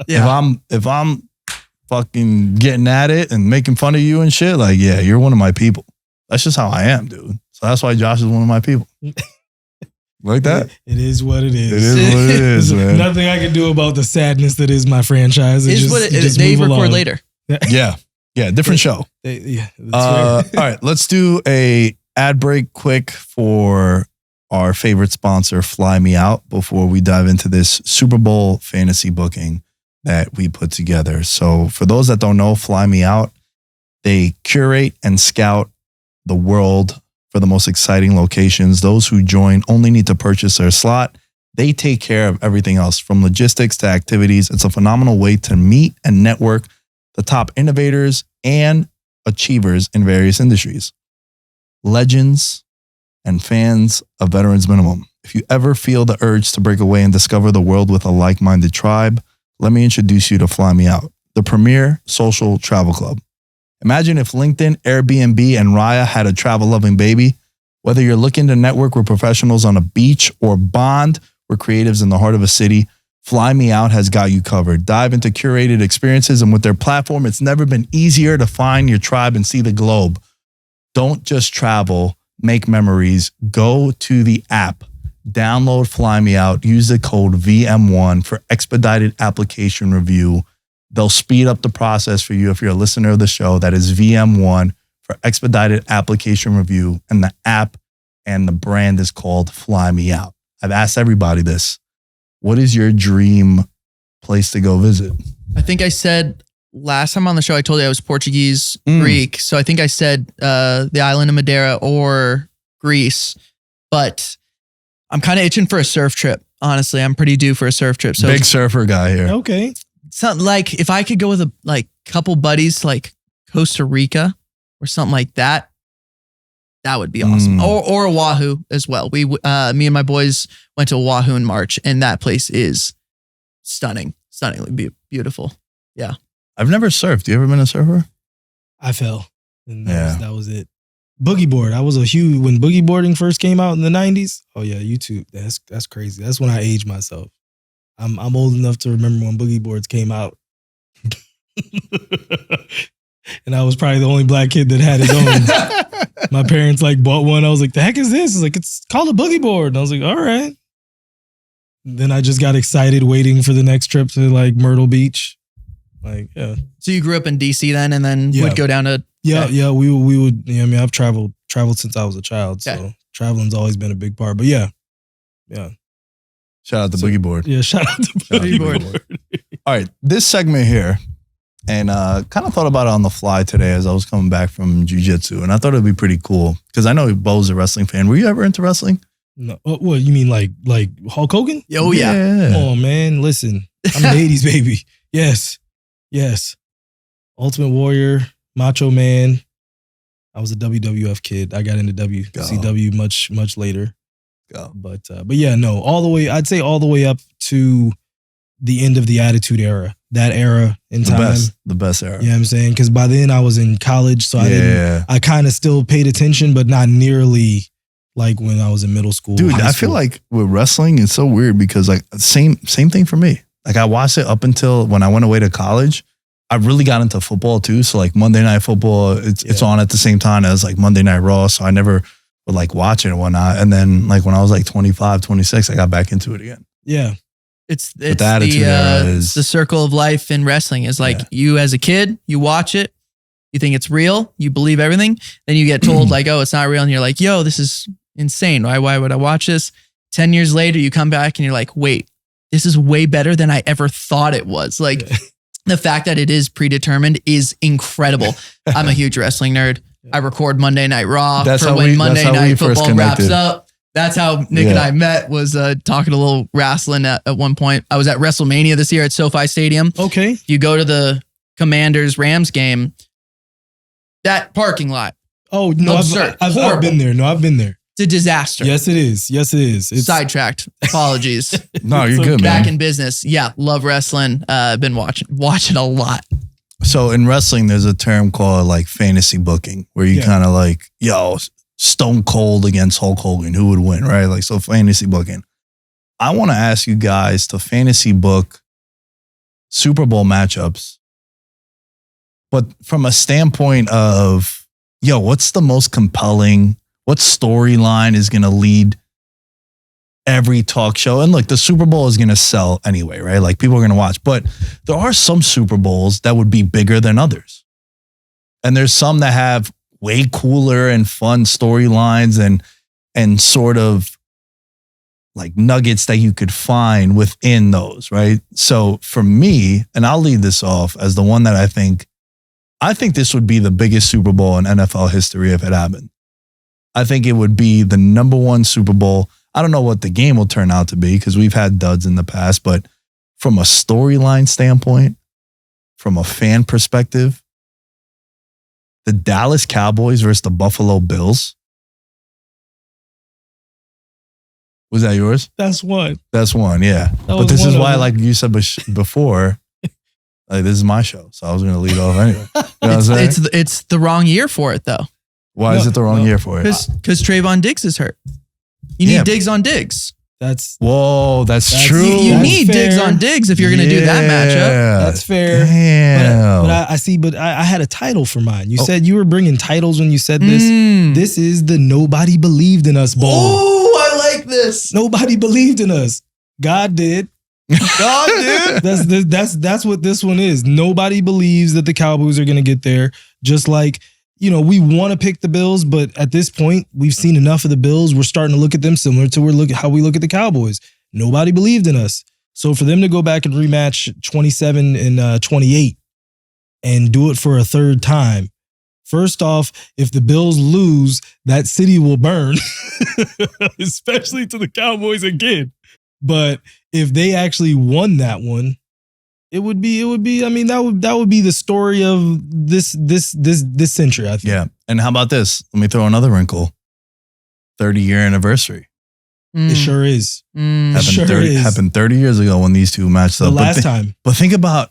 If I'm fucking getting at it and making fun of you and shit, like, yeah, you're one of my people. That's just how I am, dude. So that's why Josh is one of my people. Like that? It is what it is. It is what it is, man. Nothing I can do about the sadness that is my franchise. They record later. Yeah, different show. All right, let's do a ad break quick for our favorite sponsor, Fly Me Out, before we dive into this Super Bowl fantasy booking that we put together. So for those that don't know, Fly Me Out, they curate and scout the world for the most exciting locations. Those who join only need to purchase their slot. They take care of everything else from logistics to activities. It's a phenomenal way to meet and network the top innovators and achievers in various industries, legends and fans of Veterans Minimum. If you ever feel the urge to break away and discover the world with a like-minded tribe, let me introduce you to Fly Me Out, the premier social travel club. Imagine if LinkedIn, Airbnb, and Raya had a travel-loving baby. Whether you're looking to network with professionals on a beach or bond with creatives in the heart of a city, Fly Me Out has got you covered. Dive into curated experiences, and with their platform, it's never been easier to find your tribe and see the globe. Don't just travel, make memories. Go to the app, download Fly Me Out, use the code VM1 for expedited application review. They'll speed up the process for you if you're a listener of the show. That is VM1 for expedited application review, and the app and the brand is called Fly Me Out. I've asked everybody this. what is your dream place to go visit? I think I said last time on the show, I told you I was Portuguese, Greek. So I think I said the island of Madeira or Greece. But I'm kind of itching for a surf trip. Honestly, I'm pretty due for a surf trip. So Big surfer guy here. Okay. something like if I could go with a couple buddies to like Costa Rica or something like that, that would be awesome. Or Oahu as well. Me and my boys went to Oahu in March, and that place is stunningly beautiful. Yeah. I've never surfed. You ever been a surfer? I fell. And that was it. Boogie board. I was a huge when boogie boarding first came out in the 90s. Oh yeah, YouTube. That's crazy. That's when I aged myself. I'm old enough to remember when boogie boards came out. And I was probably the only black kid that had his own. My parents bought one. I was like, the heck is this? It's called a boogie board. And I was like, all right. Then I just got excited waiting for the next trip to Myrtle Beach. Yeah. So you grew up in DC then and then would go down to Yeah, we would. I've traveled since I was a child, so traveling's always been a big part. But yeah. Shout out to Boogie Board. Yeah, shout out to Boogie Board. All right, this segment here, and kind of thought about it on the fly today as I was coming back from jiu-jitsu, and I thought it'd be pretty cool because I know Bo's a wrestling fan. Were you ever into wrestling? No. What you mean, like Hulk Hogan? Oh yeah. Come on, man. Listen, I'm an '80s baby. Yes. Ultimate Warrior. Macho Man. I was a WWF kid. I got into WCW much later. But yeah, no, I'd say all the way up to the end of the Attitude Era. That era in time. The best era. You know what I'm saying? Because by then I was in college, so I kind of still paid attention, but not nearly like when I was in middle school. Dude, I feel like with wrestling, it's so weird because same thing for me. I watched it up until when I went away to college. I really got into football too. So Monday Night Football, it's on at the same time as Monday Night Raw. So I never would watch it and whatnot. And then when I was 25, 26, I got back into it again. Yeah. It's the circle of life in wrestling is you as a kid, you watch it, you think it's real, you believe everything. Then you get told oh, it's not real. And you're like, yo, this is insane. Why would I watch this? 10 years later, you come back and you're like, wait, this is way better than I ever thought it was. The fact that it is predetermined is incredible. I'm a huge wrestling nerd. I record Monday Night Raw for when Monday Night Football wraps up. That's how Nick and I met, was talking a little wrestling at one point. I was at WrestleMania this year at SoFi Stadium. Okay. If you go to the Commanders-Rams game, that parking lot. Oh, no, I've been there. No, I've been there. It's a disaster. Yes, it is. It's sidetracked. Apologies. No, you're good, man. Back in business. Yeah, love wrestling. Been watching a lot. So in wrestling, there's a term called fantasy booking, where you kind of yo, Stone Cold against Hulk Hogan, who would win, right? So fantasy booking. I want to ask you guys to fantasy book Super Bowl matchups, but from a standpoint of, what's the most compelling? What storyline is going to lead every talk show? And look, the Super Bowl is going to sell anyway, right? People are going to watch. But there are some Super Bowls that would be bigger than others. And there's some that have way cooler and fun storylines and sort of nuggets that you could find within those, right? So for me, and I'll lead this off as the one that I think this would be the biggest Super Bowl in NFL history if it happened. I think it would be the number one Super Bowl. I don't know what the game will turn out to be because we've had duds in the past, but from a storyline standpoint, from a fan perspective, the Dallas Cowboys versus the Buffalo Bills. Was that yours? That's one. That's one, yeah. But this is why, like you said before, this is my show, so I was going to lead off anyway. You know what I'm saying? It's the wrong year for it, though. Why is it the wrong year for it? Because Trayvon Diggs is hurt. You need Diggs on Diggs. That's true. You need Diggs on Diggs if you're going to do that matchup. That's fair. Damn. But I had a title for mine. You said you were bringing titles when you said this. This is the Nobody Believed in Us Bowl. Oh, I like this. Nobody believed in us. God did. God did. That's what this one is. Nobody believes that the Cowboys are going to get there. Just like, we want to pick the Bills, but at this point, we've seen enough of the Bills. We're starting to look at them similar to how we look at the Cowboys. Nobody believed in us. So for them to go back and rematch 27 and 28 and do it for a third time, first off, if the Bills lose, that city will burn, especially to the Cowboys again. But if they actually won that one, it would be. I mean, that would be the story of this century, I think. Yeah. And how about this? Let me throw another wrinkle. 30-year anniversary. It sure is. Happened 30 years ago when these two matched up. The last time. But think about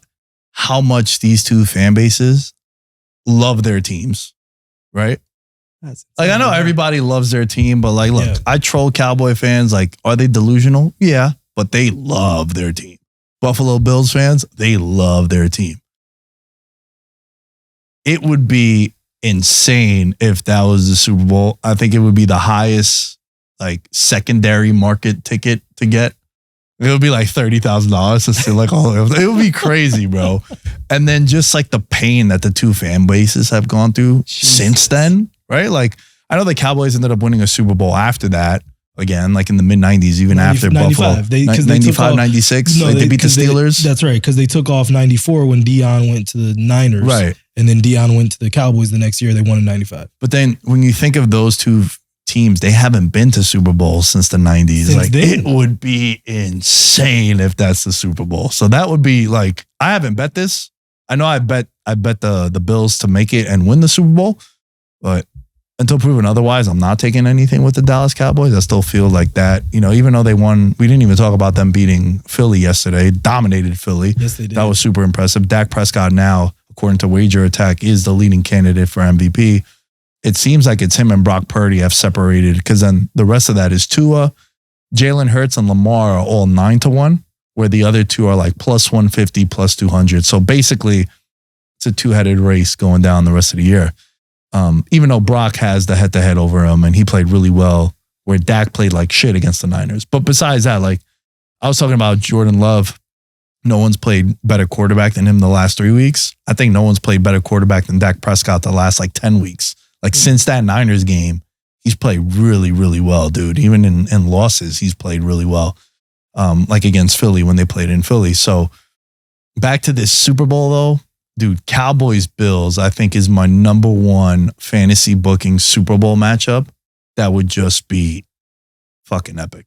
how much these two fan bases love their teams, right? Like, I know everybody loves their team, but like, look, I troll Cowboy fans. Like, are they delusional? Yeah, but they love their team. Buffalo Bills fans, they love their team. It would be insane if that was the Super Bowl. I think it would be the highest like secondary market ticket to get. It would be like $30,000 to see like all of it. It would be crazy, bro. And then just like the pain that the two fan bases have gone through since then, right? Like, I know the Cowboys ended up winning a Super Bowl after that. Again, like in the mid-90s, even after 95. Buffalo. 95, 96, No, like they beat the Steelers. That's right, because they took off 94 when Deion went to the Niners. Right. And then Deion went to the Cowboys the next year. They won in 95. But then when you think of those two teams, they haven't been to Super Bowls since the 90s. Since like then. it would be insane if that's the Super Bowl. So that would be like, I haven't bet this. I know I bet the Bills to make it and win the Super Bowl, but until proven otherwise, I'm not taking anything with the Dallas Cowboys. I still feel like that, you know, even though they won, we didn't even talk about them beating Philly yesterday, dominated Philly. Yes, they did. That was super impressive. Dak Prescott now, according to Wager Attack, is the leading candidate for MVP. It seems like it's him and Brock Purdy have separated, because then the rest of that is Tua, Jalen Hurts, and Lamar are all 9-1, where the other two are like plus 150, plus 200. So basically, it's a two-headed race going down the rest of the year. Even though Brock has the head-to-head over him and he played really well, where Dak played like shit against the Niners. But besides that, like I was talking about Jordan Love, no one's played better quarterback than him the last 3 weeks. I think no one's played better quarterback than Dak Prescott the last like 10 weeks. Like since that Niners game, he's played really, really well, dude. Even in losses, he's played really well. Like against Philly when they played in Philly. So back to this Super Bowl though. Dude, Cowboys Bills, I think, is my number one fantasy booking Super Bowl matchup. That would just be fucking epic.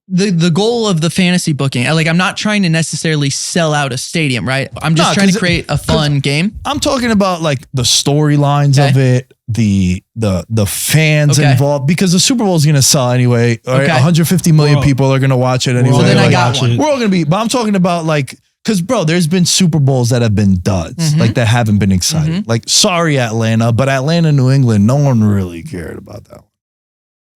The goal of the fantasy booking, like I'm not trying to necessarily sell out a stadium, right? I'm just trying to create a fun game. I'm talking about like the storylines of it, the fans involved, because the Super Bowl is going to sell anyway. Right? 150 million people are going to watch it anyway. So then like, I got one. We're all going to be, but I'm talking about like, because, bro, there's been Super Bowls that have been duds, like that haven't been exciting. Like, sorry, Atlanta, but Atlanta, New England, no one really cared about that one.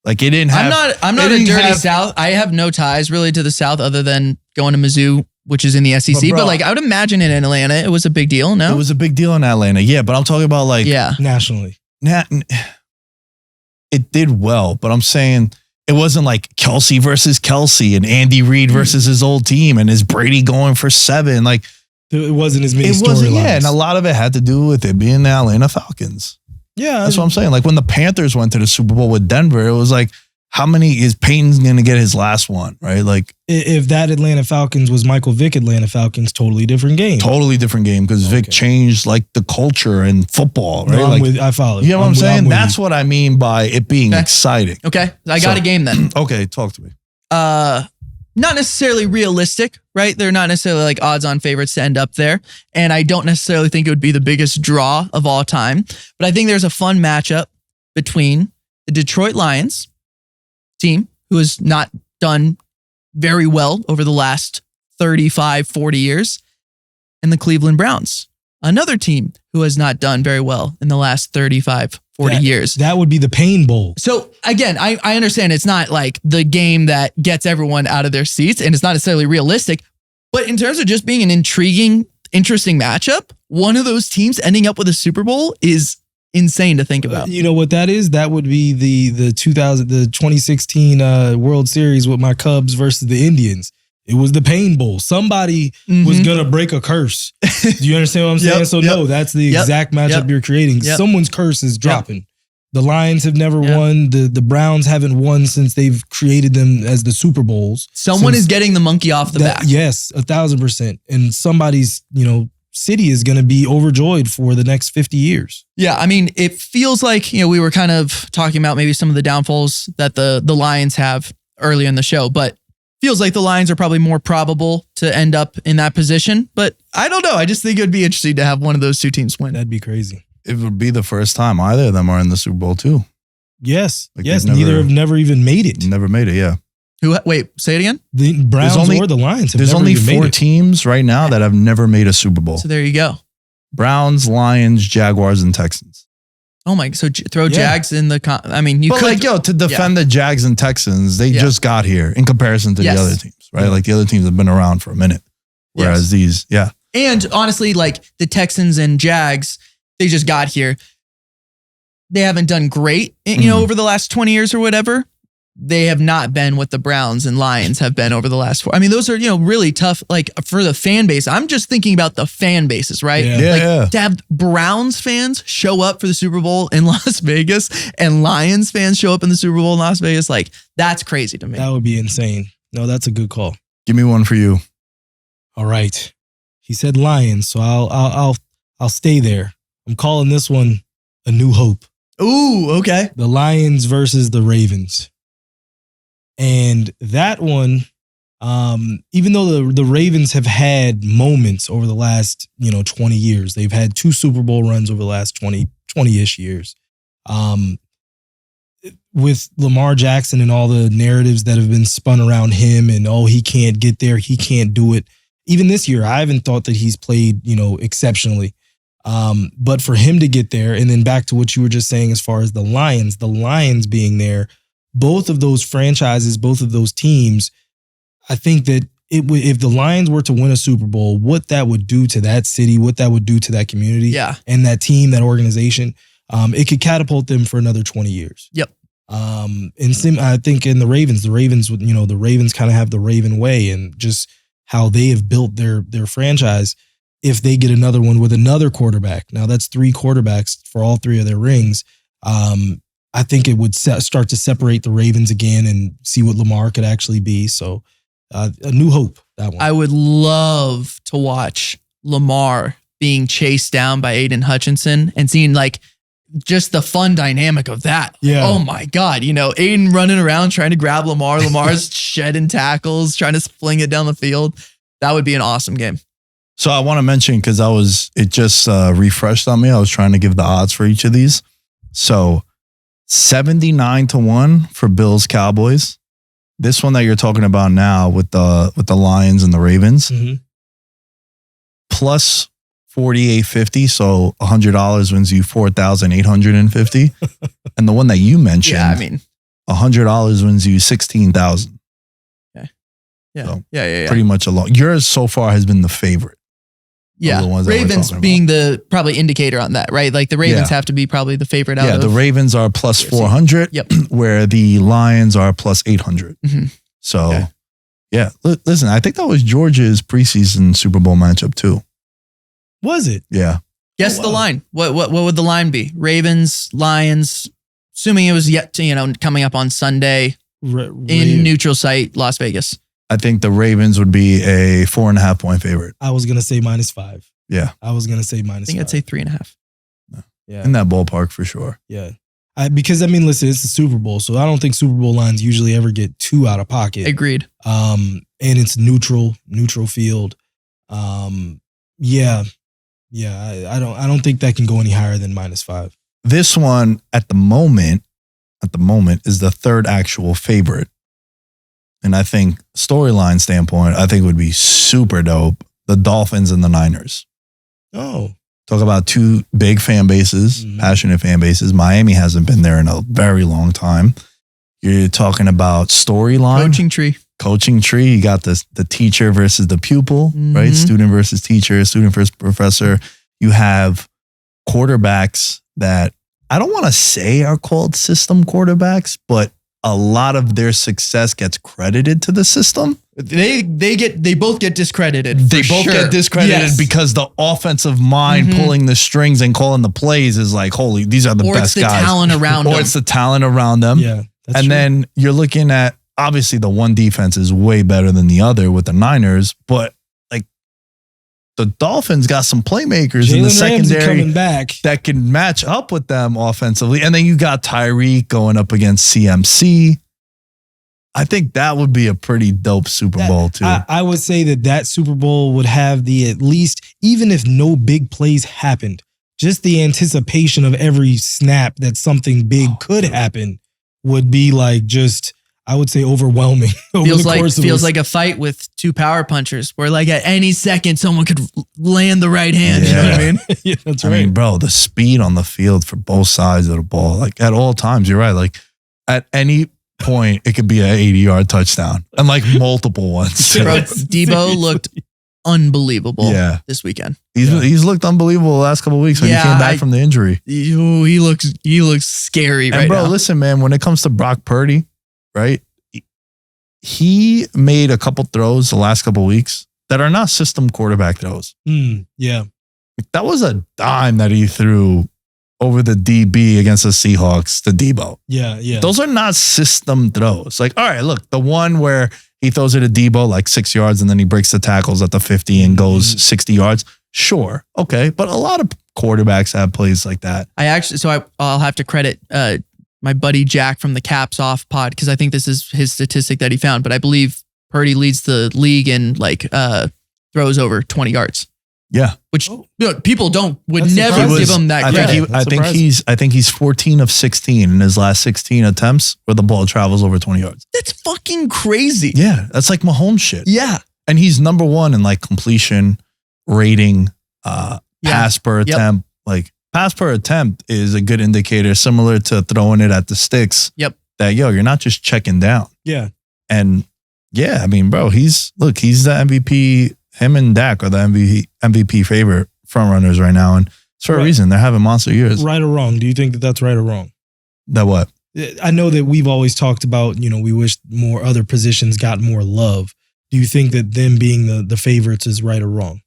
Like, it didn't have. I'm not a dirty South. I have no ties really to the South other than going to Mizzou, which is in the SEC. But like, I would imagine in Atlanta, it was a big deal. No, it was a big deal in Atlanta. Yeah, but I'm talking about like nationally. It did well, but I'm saying. It wasn't like Kelsey versus Kelsey and Andy Reid versus his old team and is Brady going for 7. Like it wasn't as many storylines. Yeah, and a lot of it had to do with it being the Atlanta Falcons. Yeah, that's what I'm saying. Like when the Panthers went to the Super Bowl with Denver, it was like, how many is Peyton's going to get his last one, right? Like if that Atlanta Falcons was Michael Vick Atlanta Falcons, totally different game. Totally different game because Vic changed like the culture in football, right? No, I follow. You know what I'm saying? That's what I mean by it being exciting. Okay, I got a game then. Okay, talk to me. Not necessarily realistic, right? They're not necessarily like odds-on favorites to end up there. And I don't necessarily think it would be the biggest draw of all time. But I think there's a fun matchup between the Detroit Lions team, who has not done very well over the last 35, 40 years, and the Cleveland Browns, another team who has not done very well in the last 35, 40 years. That would be the Pain Bowl. So again, I understand it's not like the game that gets everyone out of their seats, and it's not necessarily realistic, but in terms of just being an intriguing, interesting matchup, one of those teams ending up with a Super Bowl is insane to think about. You know what that is? That would be the 2016 World Series with my Cubs versus the Indians. It was the Pain Bowl. Somebody was gonna break a curse. Do you understand what I'm saying? No, that's the exact matchup you're creating. Someone's curse is dropping. The Lions have never won. The Browns haven't won since they've created them as the Super Bowls. Someone is getting the monkey off the back. Yes, 1,000%. And somebody's, city is going to be overjoyed for the next 50 years. Yeah, I mean, it feels like, we were kind of talking about maybe some of the downfalls that the Lions have earlier in the show, but feels like the Lions are probably more probable to end up in that position. But I don't know. I just think it would be interesting to have one of those two teams win. That'd be crazy. It would be the first time either of them are in the Super Bowl too. Yes. Like neither have never even made it. Never made it, yeah. Wait, say it again? The Browns or the Lions have There's never only even made it. 4 teams right now that have never made a Super Bowl. So there you go. Browns, Lions, Jaguars, and Texans. Oh my, so throw Jags in the, you But could. to defend the Jags and Texans, they just got here in comparison to the other teams, right? Like the other teams have been around for a minute. Whereas these, And honestly, like the Texans and Jags, they just got here. They haven't done great, over the last 20 years or whatever. They have not been what the Browns and Lions have been over the last 4. I mean, those are, really tough, like for the fan base. I'm just thinking about the fan bases, right? Yeah. To have Browns fans show up for the Super Bowl in Las Vegas and Lions fans show up in the Super Bowl in Las Vegas, like that's crazy to me. That would be insane. No, that's a good call. Give me one for you. All right. He said Lions, so I'll stay there. I'm calling this one A New Hope. Ooh, okay. The Lions versus the Ravens. And that one, even though the Ravens have had moments over the last, 20 years, they've had 2 Super Bowl runs over the last 20-ish years. With Lamar Jackson and all the narratives that have been spun around him and, he can't get there, he can't do it. Even this year, I haven't thought that he's played, exceptionally. But for him to get there, and then back to what you were just saying as far as the Lions being there, both of those franchises, both of those teams, I think that if the Lions were to win a Super Bowl, what that would do to that city, what that would do to that community, and that team, that organization, it could catapult them for another 20 years. Yep. I think in the Ravens would, the Ravens kind of have the Raven way and just how they have built their franchise. If they get another one with another quarterback, now that's 3 quarterbacks for all 3 of their rings. I think it would start to separate the Ravens again and see what Lamar could actually be. So A New Hope, that one. I would love to watch Lamar being chased down by Aiden Hutchinson and seeing like just the fun dynamic of that. Yeah. Oh my God. Aiden running around trying to grab Lamar. Lamar's shedding tackles, trying to fling it down the field. That would be an awesome game. So I want to mention, because it just refreshed on me. I was trying to give the odds for each of these. So 79-1 for Bills Cowboys. This one that you're talking about now with the Lions and the Ravens, plus 48.50. So $100 wins you 4,850. And the one that you mentioned, $100 wins you 16,000. Okay. Yeah. So Yeah. Pretty much along. Yours so far has been the favorite. Yeah, the ones that we're Ravens talking being the probably indicator on that, right? Like the Ravens have to be probably the favorite out of. The Ravens are plus 400, where the Lions are plus 800. So, listen, I think that was Georgia's preseason Super Bowl matchup too. Was it? Yeah. Guess the line. What would the line be? Ravens, Lions, assuming it was yet to, coming up on Sunday in neutral site, Las Vegas. I think the Ravens would be a 4.5 point favorite. I was going to say -5. Yeah. I was going to say -5. I think I'd say 3.5. Yeah. In that ballpark for sure. Yeah. Because listen, it's the Super Bowl, so I don't think Super Bowl lines usually ever get too out of pocket. Agreed. And it's neutral field. Yeah. I don't think that can go any higher than -5. This one at the moment is the third actual favorite. And I think storyline standpoint, I think it would be super dope. The Dolphins and the Niners. Oh. Talk about 2 big fan bases, passionate fan bases. Miami hasn't been there in a very long time. You're talking about storyline. Coaching tree. You got the teacher versus the pupil, right? Student versus teacher, student versus professor. You have quarterbacks that I don't want to say are called system quarterbacks, but a lot of their success gets credited to the system. They both get discredited. They both get discredited because the offensive mind pulling the strings and calling the plays is like, holy, these are the best guys. Or it's the talent around them. Or it's the talent around them. Yeah. That's and true. then you're looking at, obviously the one defense is way better than the other with the Niners, but like the Dolphins got some playmakers in the Jalen Ramsey secondary coming back. that can match up with them offensively. And then you got Tyreek going up against CMC. I think that would be a pretty dope Super Bowl too. I would say that Super Bowl would have the, at least, even if no big plays happened, just the anticipation of every snap that something big could happen would be like just, I would say, overwhelming. Feels like a fight with two power punchers where like at any second someone could land the right hand. You know what I mean? Yeah, that's I right. mean, bro, the speed on the field for both sides of the ball, like at all times, you're right. Like at any point, it could be an 80-yard touchdown and like multiple ones. too. Bro, Debo looked unbelievable this weekend. He's looked unbelievable the last couple of weeks when he came back from the injury. He looks scary And bro, now. listen, man, when it comes to Brock Purdy, right? He made a couple throws the last couple of weeks that are not system quarterback throws. Yeah. That was a dime that he threw over the DB against the Seahawks to Debo. Yeah. Yeah. Those are not system throws. Like, all right, look, the one where he throws it to Debo like 6 yards and then he breaks the tackles at the 50 and goes 60 yards. Sure. Okay. But a lot of quarterbacks have plays like that. I'll have to credit my buddy Jack from the Caps Off pod, because I think this is his statistic that he found, but I believe Purdy leads the league in like throws over 20 yards. Yeah. Which people would That's never surprising. give him that I credit. think he's 14 of 16 in his last 16 attempts where the ball travels over 20 yards. That's fucking crazy. Yeah. That's like Mahomes shit. Yeah. And he's number one in like completion rating, pass per attempt. Like pass per attempt is a good indicator, similar to throwing it at the sticks. Yep. That, you're not just checking down. Yeah. And yeah, I mean, bro, he's the MVP. Him and Dak are the MVP favorite front runners right now. And it's for a reason. They're having monster years. Right or wrong? Do you think that that's right or wrong? That what? I know that we've always talked about, we wish more other positions got more love. Do you think that them being the favorites is right or wrong?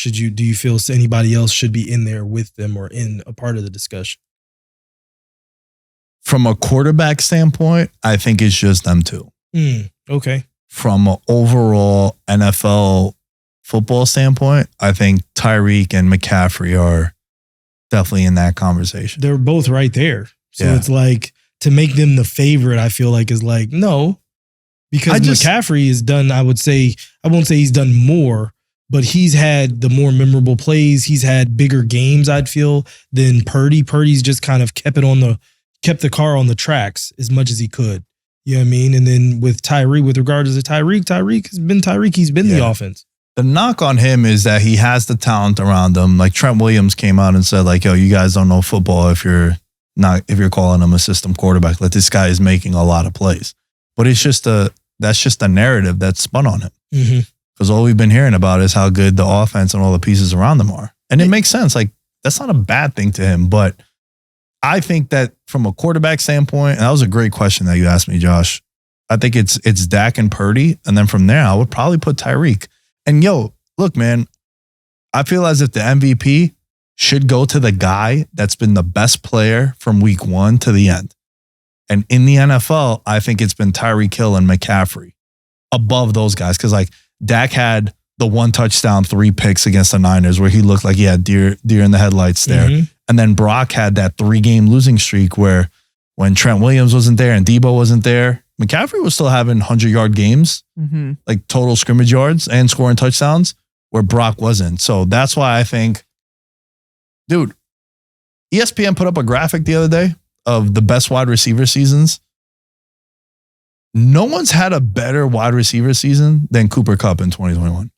Do you feel anybody else should be in there with them or in a part of the discussion? From a quarterback standpoint, I think it's just them two. Okay. From an overall NFL football standpoint, I think Tyreek and McCaffrey are definitely in that conversation. They're both right there. So it's like, to make them the favorite, I feel like is like, no, because McCaffrey is done, I won't say he's done more, but he's had the more memorable plays. He's had bigger games, I'd feel, than Purdy. Purdy's just kind of kept the car on the tracks as much as he could. You know what I mean? And then with Tyreek, with regards to Tyreek has been Tyreek. He's been the offense. The knock on him is that he has the talent around him. Like Trent Williams came out and said, like, yo, you guys don't know football if you're calling him a system quarterback. Like, this guy is making a lot of plays. But that's just a narrative that's spun on him. Because all we've been hearing about is how good the offense and all the pieces around them are. And it makes sense. Like, that's not a bad thing to him. But I think that from a quarterback standpoint, and that was a great question that you asked me, Josh. I think it's Dak and Purdy. And then from there, I would probably put Tyreek. And look, man, I feel as if the MVP should go to the guy that's been the best player from week 1 to the end. And in the NFL, I think it's been Tyreek Hill and McCaffrey above those guys. Because like Dak had the 1 touchdown, 3 picks against the Niners where he looked like he had deer in the headlights there. And then Brock had that 3-game losing streak where when Trent Williams wasn't there and Debo wasn't there, McCaffrey was still having 100-yard games, like total scrimmage yards and scoring touchdowns, where Brock wasn't. So that's why I think, dude, ESPN put up a graphic the other day of the best wide receiver seasons. No one's had a better wide receiver season than Cooper Kupp in 2021.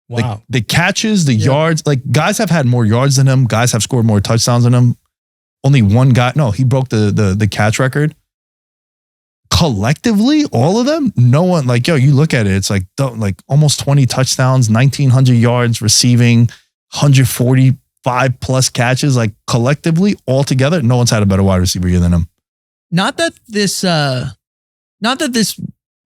Wow. Like the catches, the yards, like guys have had more yards than him. Guys have scored more touchdowns than him. Only one guy, he broke the catch record. Collectively, all of them, no one, like, you look at it, it's like almost 20 touchdowns, 1,900 yards receiving, 145 plus catches. Like collectively, all together, no one's had a better wide receiver year than him. not that this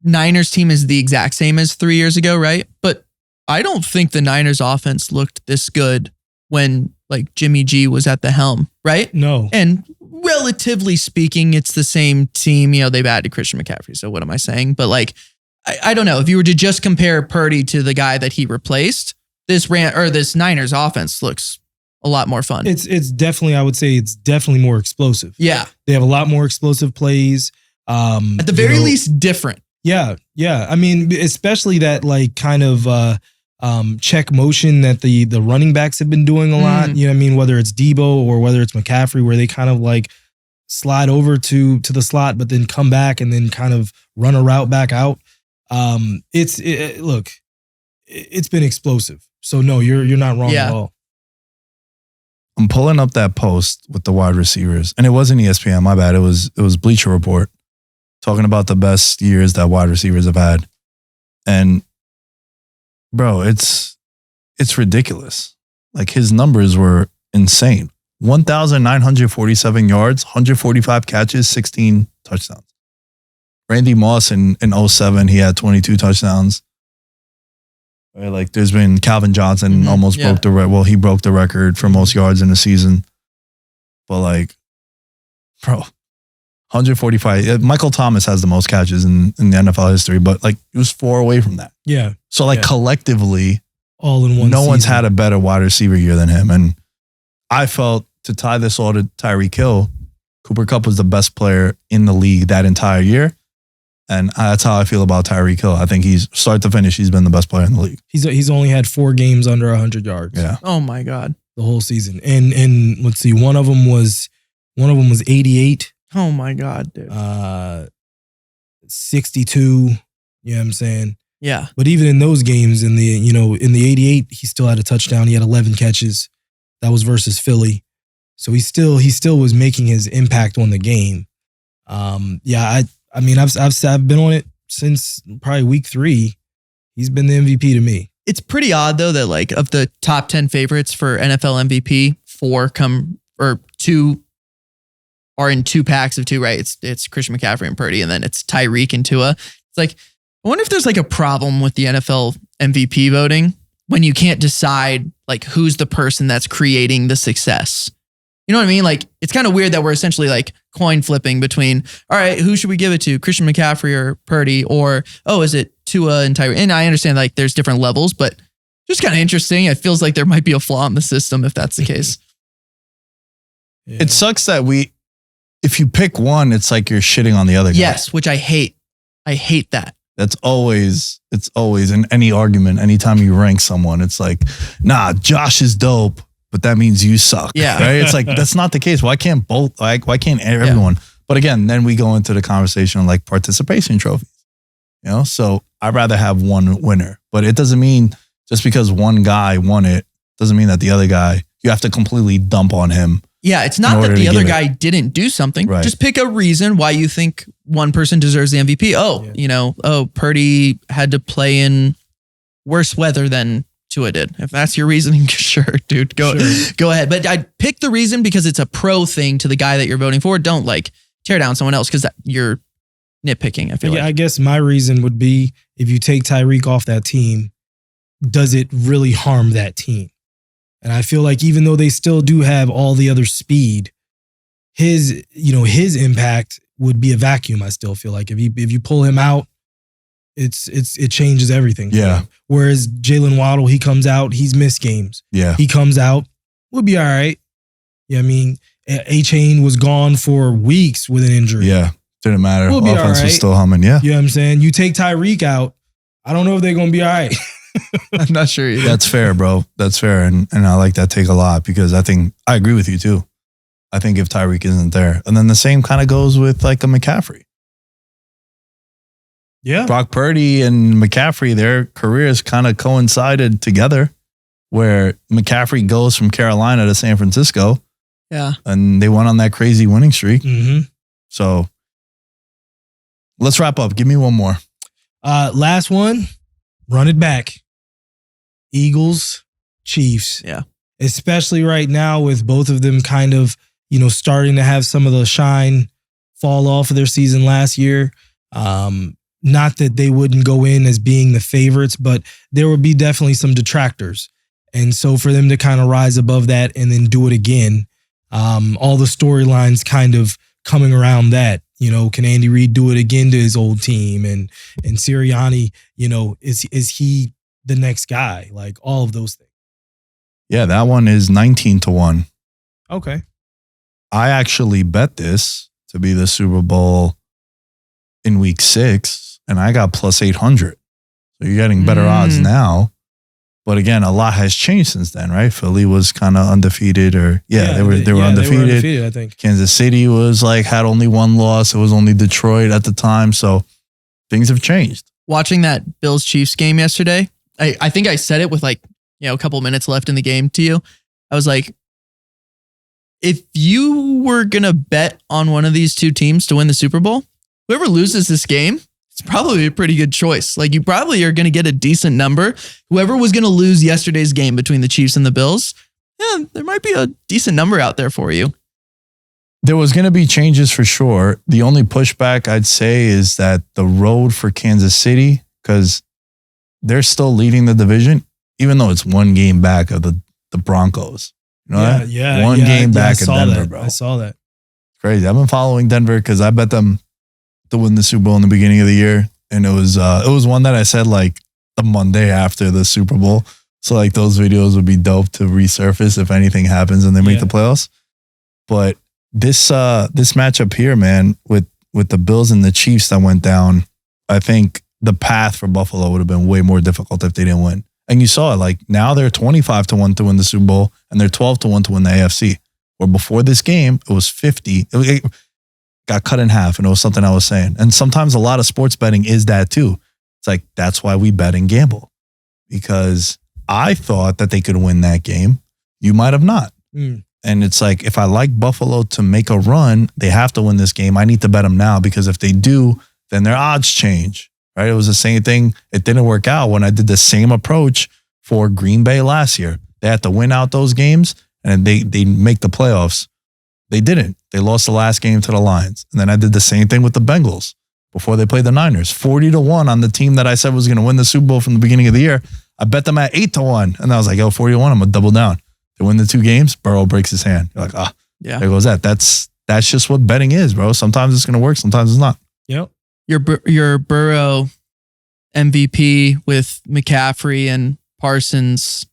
Niners team is the exact same as 3 years ago, right? But I don't think the Niners offense looked this good when like Jimmy G was at the helm, right? No. And relatively speaking, it's the same team. You know, they've added Christian McCaffrey. So what am I saying? But like, I don't know. If you were to just compare Purdy to the guy that he replaced, this Niners offense looks a lot more fun. It's definitely, I would say it's definitely more explosive. Yeah. They have a lot more explosive plays. At the very least, different. Yeah. Yeah. I mean, especially that like kind of check motion that the running backs have been doing a lot. You know what I mean? Whether it's Debo or whether it's McCaffrey, where they kind of like slide over to the slot, but then come back and then kind of run a route back out. Look, it's been explosive. So no, you're not wrong at all. I'm pulling up that post with the wide receivers, and it wasn't ESPN. My bad. It was Bleacher Report talking about the best years that wide receivers have had, and bro, it's ridiculous. Like his numbers were insane. 1,947 yards, 145 catches, 16 touchdowns. Randy Moss in 07, he had 22 touchdowns. Right, like there's been Calvin Johnson almost broke he broke the record for most yards in a season. But like, bro, 145. Michael Thomas has the most catches in the NFL history, but like he was 4 away from that. Yeah. So like collectively, all in one no season. one's had a better wide receiver year than him. And I felt to tie this all to Tyreek Hill, Cooper Kupp was the best player in the league that entire year. And that's how I feel about Tyreek Hill. I think he's start to finish, he's been the best player in the league. He's only had 4 games under 100 yards. Yeah. Oh my God. The whole season. And let's see, one of them was 88. Oh my God, dude. 62. You know what I'm saying? Yeah. But even in those games, in the 88, he still had a touchdown. He had 11 catches. That was versus Philly. So he still was making his impact on the game. I mean, I've been on it since probably week 3. He's been the MVP to me. It's pretty odd though that like of the top 10 favorites for NFL MVP, 2 are in 2 packs of 2, right? It's Christian McCaffrey and Purdy, and then it's Tyreek and Tua. It's like, I wonder if there's like a problem with the NFL MVP voting when you can't decide like who's the person that's creating the success. You know what I mean? Like, it's kind of weird that we're essentially like coin flipping between, all right, who should we give it to? Christian McCaffrey or Purdy? Or, oh, is it Tua and Tyreek? And I understand like there's different levels, but just kind of interesting. It feels like there might be a flaw in the system if that's the case. Yeah. It sucks that if you pick one, it's like you're shitting on the other guy. Yes, which I hate. I hate that. It's always in any argument, anytime you rank someone, it's like, nah, Josh is dope, but that means you suck. Yeah. Right? It's like, that's not the case. Why can't both, like, why can't everyone? Yeah. But again, then we go into the conversation on like participation trophies, you know? So I'd rather have one winner, but it doesn't mean just because one guy won it, doesn't mean that the other guy, you have to completely dump on him. Yeah, it's not that the other guy didn't do something. Right. Just pick a reason why you think one person deserves the MVP. Purdy had to play in worse weather than Tua did. If that's your reasoning, sure, dude, go ahead. But I'd pick the reason because it's a pro thing to the guy that you're voting for. Don't like tear down someone else because you're nitpicking, I feel like. I guess my reason would be if you take Tyreek off that team, does it really harm that team? And I feel like even though they still do have all the other speed, his impact would be a vacuum. I still feel like if you pull him out, it changes everything. Yeah. Whereas Jalen Waddle, he comes out, he's missed games. Yeah. He comes out, we'll be all right. Yeah, I mean, A-Chain was gone for weeks with an injury. Yeah. Didn't matter. We'll be Offense all right. was still humming. Yeah. You know what I'm saying? You take Tyreek out, I don't know if they're gonna be all right. I'm not sure either. That's fair, bro. That's fair. And I like that take a lot because I agree with you too. I think if Tyreek isn't there, and then the same kind of goes with like a McCaffrey. Yeah. Brock Purdy and McCaffrey, their careers kind of coincided together where McCaffrey goes from Carolina to San Francisco. Yeah. And they went on that crazy winning streak. Mm-hmm. So let's wrap up. Give me one more. Last one, run it back. Eagles, Chiefs. Yeah. Especially right now with both of them kind of, starting to have some of the shine fall off of their season last year. Not that they wouldn't go in as being the favorites, but there would be definitely some detractors. And so for them to kind of rise above that and then do it again, all the storylines kind of coming around that, you know, can Andy Reid do it again to his old team? And Sirianni, you know, is he the next guy? Like all of those things. Yeah, that one is 19-1. Okay. I actually bet this to be the Super Bowl in week 6, and I got plus 800. So you're getting better odds now. But again, a lot has changed since then, right? Philly was kind of undefeated, or they were undefeated. They were undefeated, I think. Kansas City was had only one loss. It was only Detroit at the time. So things have changed. Watching that Bills Chiefs game yesterday, I think I said it with a couple minutes left in the game to you. I was like, if you were going to bet on one of these two teams to win the Super Bowl, whoever loses this game, it's probably a pretty good choice. Like you probably are going to get a decent number. Whoever was going to lose yesterday's game between the Chiefs and the Bills, there might be a decent number out there for you. There was going to be changes for sure. The only pushback I'd say is that the road for Kansas City, because they're still leading the division, even though it's one game back of the Broncos. You know that? Yeah. One game back of in Denver, bro. I saw that. Crazy. I've been following Denver because I bet them to win the Super Bowl in the beginning of the year. And it was one that I said the Monday after the Super Bowl. So those videos would be dope to resurface if anything happens and they make the playoffs. But this matchup here, man, with the Bills and the Chiefs that went down, I think the path for Buffalo would have been way more difficult if they didn't win. And you saw it, now they're 25-1 to win the Super Bowl and they're 12-1 to win the AFC. Where before this game, it was 50. It got cut in half, and it was something I was saying. And sometimes a lot of sports betting is that too. It's that's why we bet and gamble. Because I thought that they could win that game. You might have not. And it's if I like Buffalo to make a run, they have to win this game. I need to bet them now because if they do, then their odds change. Right? It was the same thing. It didn't work out when I did the same approach for Green Bay last year. They had to win out those games and they make the playoffs. They didn't. They lost the last game to the Lions. And then I did the same thing with the Bengals before they played the Niners. 40-1 on the team that I said was going to win the Super Bowl from the beginning of the year. I bet them at 8-1. And I was 40-1, I'm going to double down. They win the 2 games, Burrow breaks his hand. You're there goes that. That's just what betting is, bro. Sometimes it's going to work, sometimes it's not. Yep. Your Burrow MVP with McCaffrey and Parsons.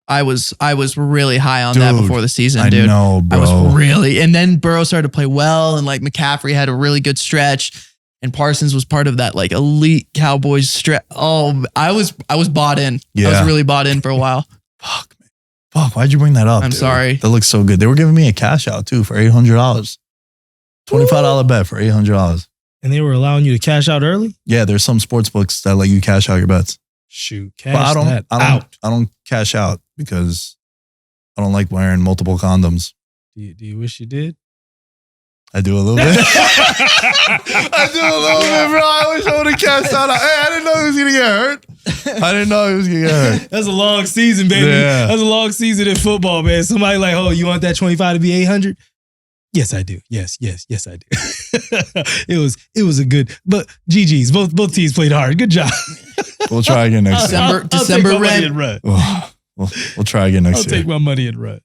I was really high on that before the season, dude. I know, bro. I was really, and then Burrow started to play well, and McCaffrey had a really good stretch, and Parsons was part of that elite Cowboys stretch. Oh, I was bought in. Yeah. I was really bought in for a while. Fuck, man. Fuck, why'd you bring that up? I'm sorry. That looks so good. They were giving me a cash out too for $800. $25 bet for $800. And they were allowing you to cash out early? Yeah, there's some sports books that let you cash out your bets. Shoot, But I don't cash out because I don't like wearing multiple condoms. Do you wish you did? I do a little bit. I do a little bit, bro. I wish I would have cashed out. Hey, I didn't know he was gonna get hurt. I didn't know he was gonna get hurt. That's a long season, baby. Yeah. That's a long season in football, man. Somebody oh, you want that 25 to be 800? Yes, I do. Yes, I do. It was a good, but GG's. Both teams played hard. Good job. We'll try again next year. December I'll take my money rent. and run. We'll try again next year. I'll take my money and run.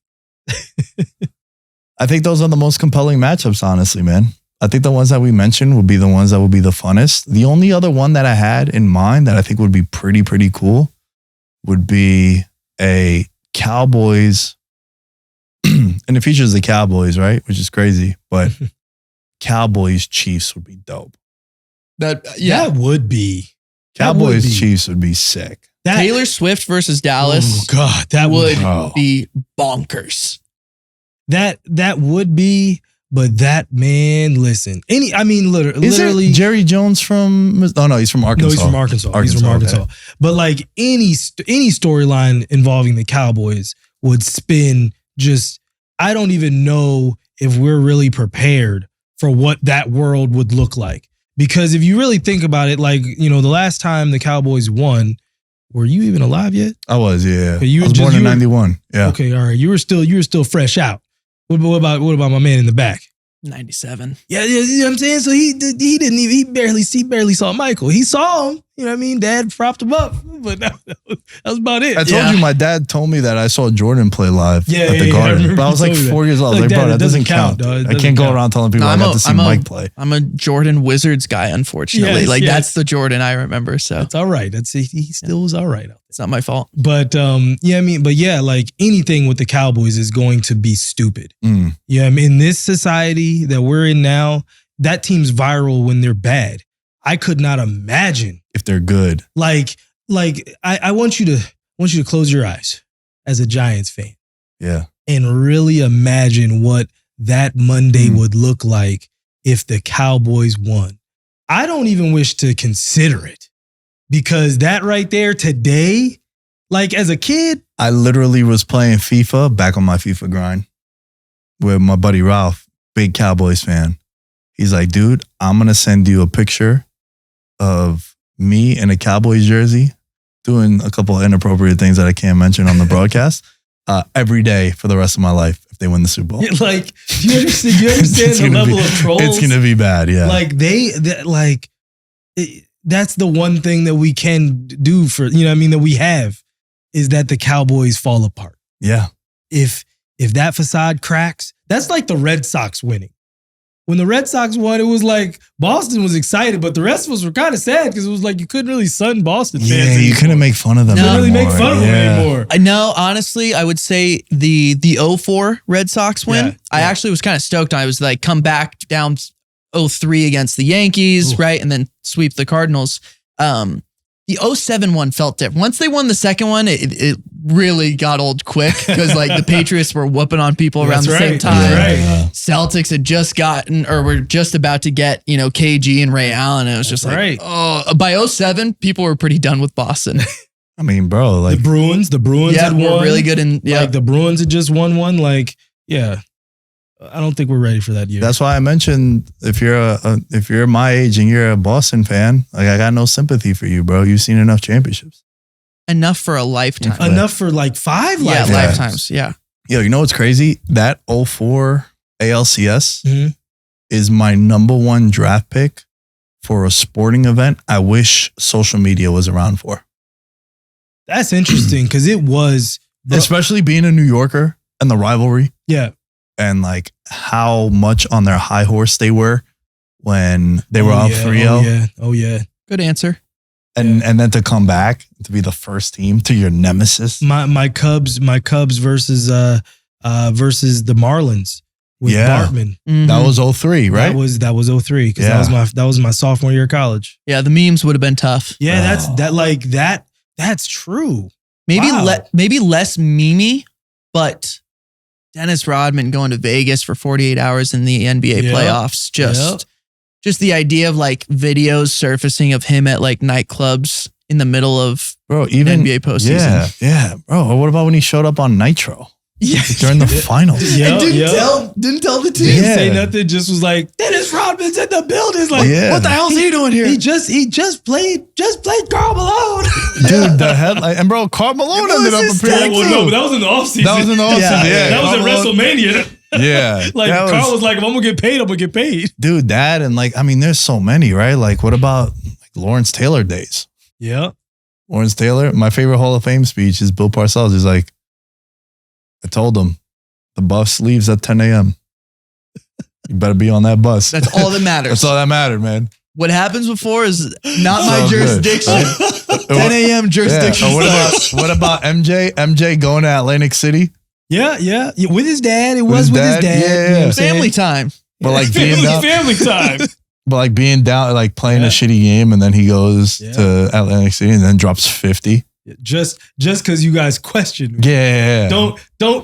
I think those are the most compelling matchups, honestly, man. I think the ones that we mentioned would be the ones that would be the funnest. The only other one that I had in mind that I think would be pretty cool would be a Cowboys, and it features the Cowboys, right? Which is crazy, but Cowboys Chiefs would be dope. That would be. Cowboys Chiefs would be sick. Taylor Swift versus Dallas. Oh God, that would Oh. be bonkers. That would be, but that man, listen. Literally. Isn't Jerry Jones from? Oh no, he's from Arkansas. No, he's from Arkansas. He's from Arkansas. Okay. But any storyline involving the Cowboys would spin just. I don't even know if we're really prepared for what that world would look like. Because if you really think about it, the last time the Cowboys won, were you even alive yet? I was, yeah. You I was born in 91. Yeah. Okay, all right. You were still fresh out. What about my man in the back? 97. Yeah, you know what I'm saying? So he barely saw Michael. He saw him. You know what I mean? Dad propped him up, but that was about it. I told you my dad told me that I saw Jordan play live Yeah, at the yeah, I Garden. remember But I was you like told me 4 years old. I was Like, like, bro, Dad, that doesn't count. dog. It I can't doesn't go count. around telling people No, I got to see Mike play. I'm a Jordan Wizards guy, unfortunately. Yes, yes. That's the Jordan I remember. So That's all right. He still was all right. it's not my fault. But like anything with the Cowboys is going to be stupid. Mm. Yeah, I mean, in this society that we're in now, that team's viral when they're bad. I could not imagine If they're good. I want you to close your eyes as a Giants fan Yeah. and really imagine what that Monday would look like if the Cowboys won. I don't even wish to consider it because that right there today, like as a kid, I literally was playing FIFA, back on my FIFA grind, with my buddy Ralph, big Cowboys fan. He's like, dude, I'm going to send you a picture of me in a Cowboys jersey doing a couple of inappropriate things that I can't mention on the broadcast every day for the rest of my life if they win the Super Bowl. like, do you understand the level of trolls? It's going to be bad, yeah. Like that's the one thing that we can do for, you know what I mean, that we have is that the Cowboys fall apart. Yeah. If that facade cracks, that's like the Red Sox winning. When the Red Sox won, it was like Boston was excited, but the rest of us were kind of sad because it was like you couldn't really sun Boston fans. Yeah, you anymore. couldn't make fun of them Couldn't anymore. really make fun of them anymore. I know, honestly, I would say the 04 Red Sox win, Yeah, I actually was kind of stoked on. I was like, come back down 03 against the Yankees, Ooh. right? And then sweep the Cardinals. The 07 one felt different. Once they won the second one, it really got old quick because like the Patriots were whooping on people around That's the same right. time. That's right. Celtics had just gotten, or were just about to get, KG and Ray Allen. And it was just like, right. oh, by 07, people were pretty done with Boston. I mean, bro, like The Bruins yeah, had won. were really good in, yeah. Like the Bruins had just won one. Like, yeah, I don't think we're ready for that year. that's why I mentioned if you're my age and you're a Boston fan, like I got no sympathy for you, bro. You've seen enough championships. Enough for a lifetime. Yeah. enough for like 5 Yeah, lifetimes. lifetimes. Yeah. Yo, you know what's crazy? That 04 ALCS Mhm. is my number one draft pick for a sporting event I wish social media was around for. That's interesting because it was, Especially being a New Yorker and the rivalry yeah. and like how much on their high horse they were when they were up 3-0. Oh yeah. Good answer. And then to come back to be the first team to your nemesis. My Cubs versus the Marlins with Yeah. Bartman. Mhm. That was 03, right? That was 03 because Yeah. that was my sophomore year of college. Yeah, the memes would have been tough. Yeah, Oh. that's true. Maybe Wow. maybe less memey, but Dennis Rodman going to Vegas for 48 hours in the NBA Yep. playoffs. Just the idea of like videos surfacing of him at like nightclubs in the middle of Bro, even NBA postseason. Yeah. Bro, what about when he showed up on Nitro Yeah. during the finals? Yeah, And didn't yeah. tell the team. Didn't Yeah. say nothing. Just was like Dennis Rodman's in the building. It's like Yeah. What the hell's he doing here? he just played Karl Malone. Dude, the headline. And bro, Karl Malone ended up his appearing tag too. no, but that was in the offseason. That was in the offseason. Yeah. That was Karl at Malone- WrestleMania. Yeah. Like That Carl was like, if I'm gonna get paid, I'm gonna get paid. dude, that and like, I mean, there's so many, right? Like, what about like Lawrence Taylor days? Yeah. Lawrence Taylor, my favorite Hall of Fame speech is Bill Parcells. He's like, I told him the bus leaves at 10 a.m. You better be on that bus. That's all that matters. That's all that mattered, man. What happens before is not my So good. jurisdiction. 10 a.m. jurisdiction. Yeah. Or starts. what about MJ? MJ going to Atlantic City, Yeah. With his dad. It was with his dad. Yeah. You know what I'm saying? Family time. but like being down, family time. but like being down, like playing Yeah. a shitty game, and then he goes Yeah. to Atlantic City and then drops 50. Just because you guys questioned me. Yeah. Don't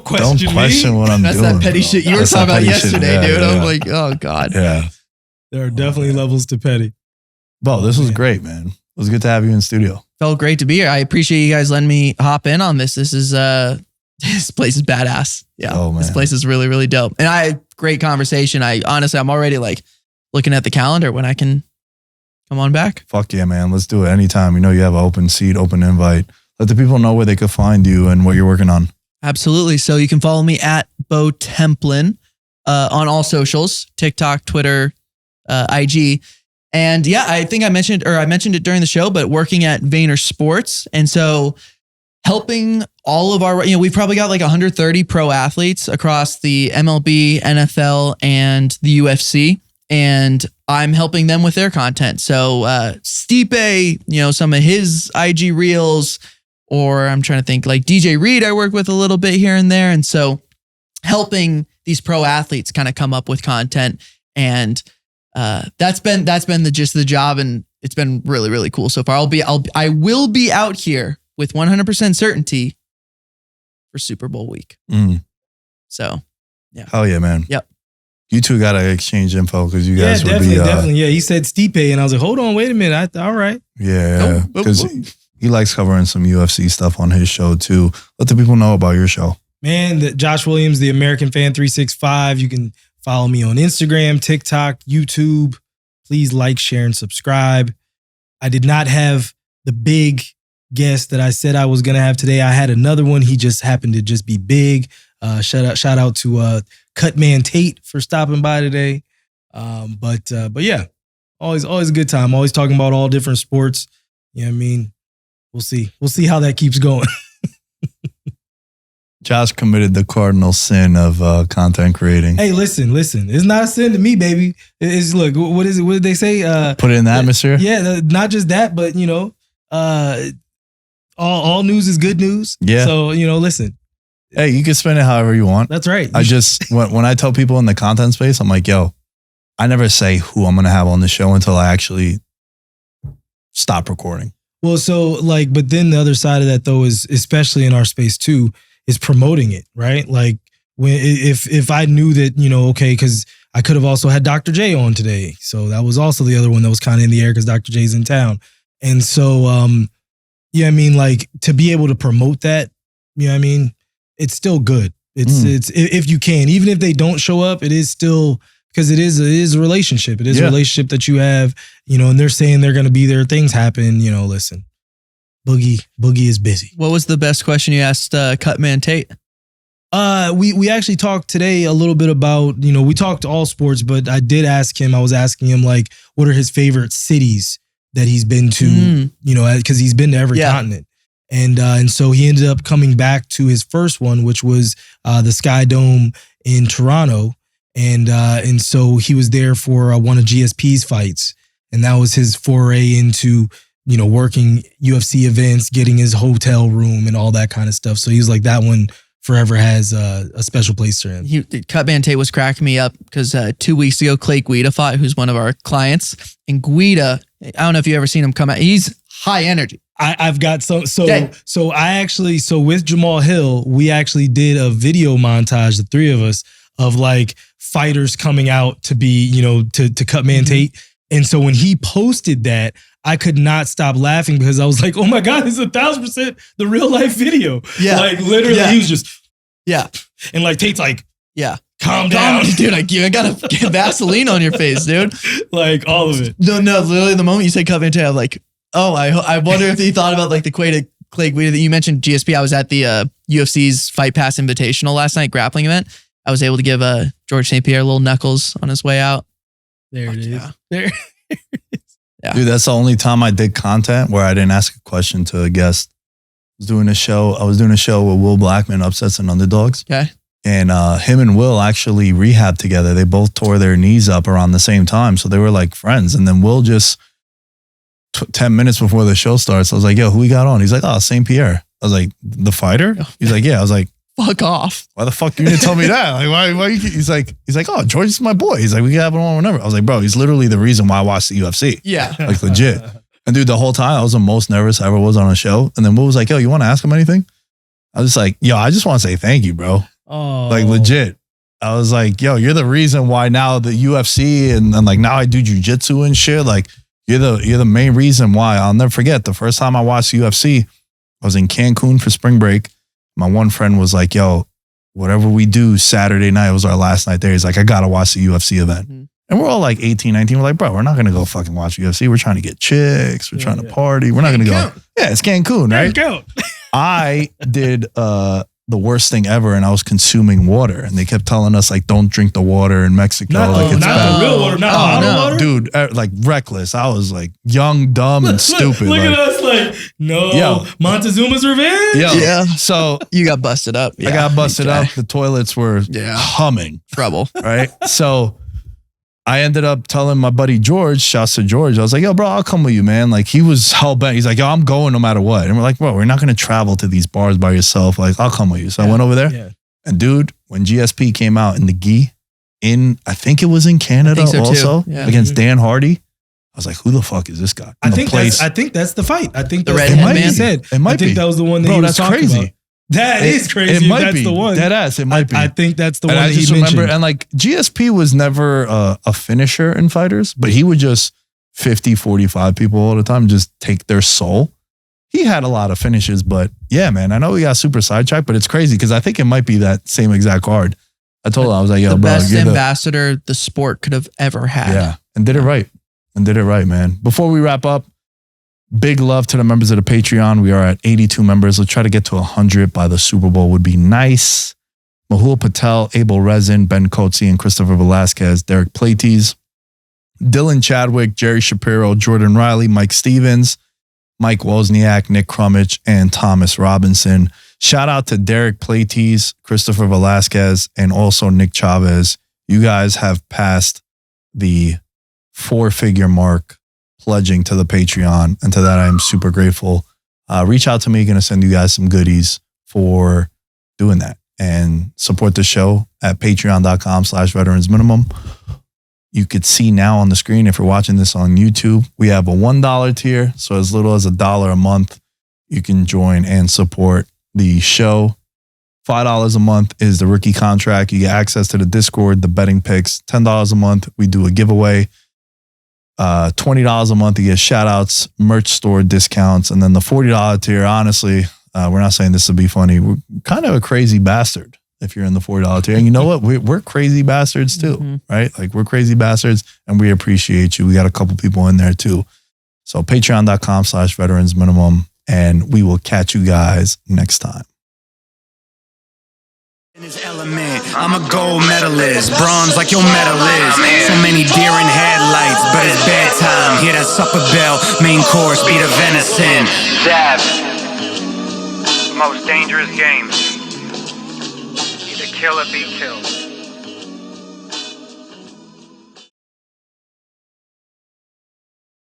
question Don't question me. what I'm That's doing. that petty bro. shit you were That's talking that about petty shit. yesterday, Yeah, dude. yeah. I'm like, oh God. Yeah. There are definitely levels to petty. Bro, this was man. great, man. It was good to have you in studio. Felt great to be here. I appreciate you guys letting me hop in on this. This is this place is badass. Yeah. Oh, This man. place is really, really dope. And great conversation. I'm already like looking at the calendar when I can come on back. Fuck yeah, man. Let's do it anytime. You know you have an open seat, open invite. Let the people know where they could find you and what you're working on. Absolutely. So you can follow me at Templin on all socials, TikTok, Twitter, IG. And yeah, I think I mentioned it during the show, but working at Vayner Sports. And so helping all of our, we've probably got like 130 pro athletes across the MLB, NFL, and the UFC. And I'm helping them with their content. So Stipe, some of his IG reels, or I'm trying to think like DJ Reed, I work with a little bit here and there. And so helping these pro athletes kind of come up with content. And that's been the gist of the job. And it's been really, really cool so far. I will be out here with 100% certainty for Super Bowl week. So, yeah. Hell yeah, man. Yep. You two got to exchange info because you guys would definitely, be. Definitely. Yeah, he said Stipe, and I was like, hold on, wait a minute. All right. Yeah, because he likes covering some UFC stuff on his show too. Let the people know about your show. Man, Josh Williams, the American Fan 365. You can follow me on Instagram, TikTok, YouTube. Please like, share, and subscribe. I did not have the big guest that I said I was going to have today. I had another one. He just happened to just be big. Shout out to Cutman Tate for stopping by today. But yeah, always a good time. Always talking about all different sports. You know what I mean? We'll see how that keeps going. Josh committed the cardinal sin of content creating. Hey, listen. It's not a sin to me, baby. It's look, what is it? What did they say? Put it in the atmosphere. Yeah, not just that, but all news is good news. Yeah. So listen. Hey, you can spend it however you want. That's right. I just when I tell people in the content space, I'm like, yo, I never say who I'm gonna have on the show until I actually stop recording. Well, so but then the other side of that though is, especially in our space too, is promoting it, right? Like when if I knew that, okay, because I could have also had Dr. J on today. So that was also the other one that was kind of in the air because Dr. J's in town. And so yeah, I mean, like to be able to promote that, you know what I mean? It's still good. It's if you can, even if they don't show up, it is still, because it is a relationship. It is a relationship that you have, and they're saying they're going to be there. Things happen, listen, Boogie is busy. What was the best question you asked Cutman Tate? We actually talked today a little bit about, we talked all sports, but I was asking him like, what are his favorite cities that he's been to, because he's been to every continent. And so he ended up coming back to his first one, which was the Sky Dome in Toronto. And so he was there for one of GSP's fights. And that was his foray into, working UFC events, getting his hotel room and all that kind of stuff. So he was like, that one forever has a special place for him. Cutman Tate was cracking me up because 2 weeks ago, Clay Guida fought, who's one of our clients. And Guida, I don't know if you've ever seen him come out. He's high energy. I've got so with Jamal Hill, we actually did a video montage, the three of us, of like fighters coming out to be, to Cutman Tate. And so when he posted that, I could not stop laughing because I was like, oh my God, this is 1,000% the real life video. Yeah. Like literally he was just, and like Tate's like, calm down. Dude, I gotta get Vaseline on your face, dude. Like all of it. No, literally the moment you said Cutman Tate, I'm like, oh, I wonder if he thought about like the Clay Guida that you mentioned. GSP. I was at the UFC's Fight Pass Invitational last night, grappling event. I was able to give George St. Pierre little knuckles on his way out. There it is. Yeah. There. Yeah. Dude, that's the only time I did content where I didn't ask a question to a guest. I was doing a show with Will Blackman, Upsets and Underdogs. Okay. And him and Will actually rehabbed together. They both tore their knees up around the same time. So they were like friends. And then Will just 10 minutes before the show starts, I was like, yo, who we got on? He's like, oh, St. Pierre. I was like, the fighter? He's like, yeah. I was like, fuck off. Why the fuck you didn't tell me that? Like, why you, he's like, oh, George is my boy. He's like, we can have him on whenever. I was like, bro, he's literally the reason why I watched the UFC. Yeah. Like legit. And dude, the whole time I was the most nervous I ever was on a show. And then Will was like, yo, you want to ask him anything? I was just like, yo, I just want to say thank you, bro. Oh. Like legit. I was like, yo, you're the reason why now the UFC and like now I do jujitsu and shit. Like you're the main reason why. I'll never forget the first time I watched UFC, I was in Cancun for spring break. My one friend was like, yo, whatever we do Saturday night, was our last night there. He's like, I got to watch the UFC event. Mm-hmm. And we're all like 18, 19. We're like, bro, we're not going to go fucking watch UFC. We're trying to get chicks. We're trying to party. We're not going to go. Yeah, it's Cancun, right? I did the worst thing ever, and I was consuming water, and they kept telling us like, don't drink the water in Mexico. Not the real water, not bottled water. Dude, like reckless. I was like young, dumb, and stupid. Look at us, like Montezuma's revenge. Yeah. So You got busted up. I got busted up. The toilets were humming. Trouble. Right. So I ended up telling my buddy George, shouts to George, I was like, yo, bro, I'll come with you, man. Like, he was hell bent. He's like, yo, I'm going no matter what. And we're like, bro, we're not going to travel to these bars by yourself. Like, I'll come with you. So I went over there. Yeah. And dude, when GSP came out in the gi, I think it was in Canada also, against Dan Hardy, I was like, who the fuck is this guy? I think that's the fight. I think the redhead man said. It might be. I think that was the one that he was talking about. That is crazy. It might be the one. Dead ass. It might be. I think that's the and one I that just he remember, mentioned. and like GSP was never a finisher in fighters, but he would just 50, 45 people all the time, just take their soul. He had a lot of finishes, but yeah, man, I know we got super sidetracked, but it's crazy because I think it might be that same exact card. I told him, I was like, yo, the bro, best ambassador the sport could have ever had. Yeah, and did it right. Man. Before we wrap up, big love to the members of the Patreon. We are at 82 members. Let's try to get to 100 by the Super Bowl would be nice. Mahul Patel, Abel Rezin, Ben Coetzee, and Christopher Velasquez, Derek Platees, Dylan Chadwick, Jerry Shapiro, Jordan Riley, Mike Stevens, Mike Wozniak, Nick Crummich, and Thomas Robinson. Shout out to Derek Platees, Christopher Velasquez, and also Nick Chavez. You guys have passed the 4-figure mark pledging to the Patreon, and to that I am super grateful. Reach out to me, going to send you guys some goodies for doing that, and support the show at patreon.com/veteransminimum. You could see now on the screen, if you're watching this on YouTube, we have a $1 tier. So as little as $1 a month, you can join and support the show. $5 a month is the rookie contract. You get access to the Discord, the betting picks. $10 a month, we do a giveaway. $20 a month, you get shout outs, merch store discounts. And then the $40 tier, honestly, we're not saying this to be funny. We're kind of a crazy bastard if you're in the $40 tier. And you know what? We're crazy bastards too, right? Like, we're crazy bastards and we appreciate you. We got a couple people in there too. So patreon.com/veteransminimum, and we will catch you guys next time. In his element, I'm a gold medalist, bronze like your medal is. So many deer in headlights, but it's bedtime. Hear that supper bell, main course, be the venison. Dab. Most dangerous game. Either kill or be killed.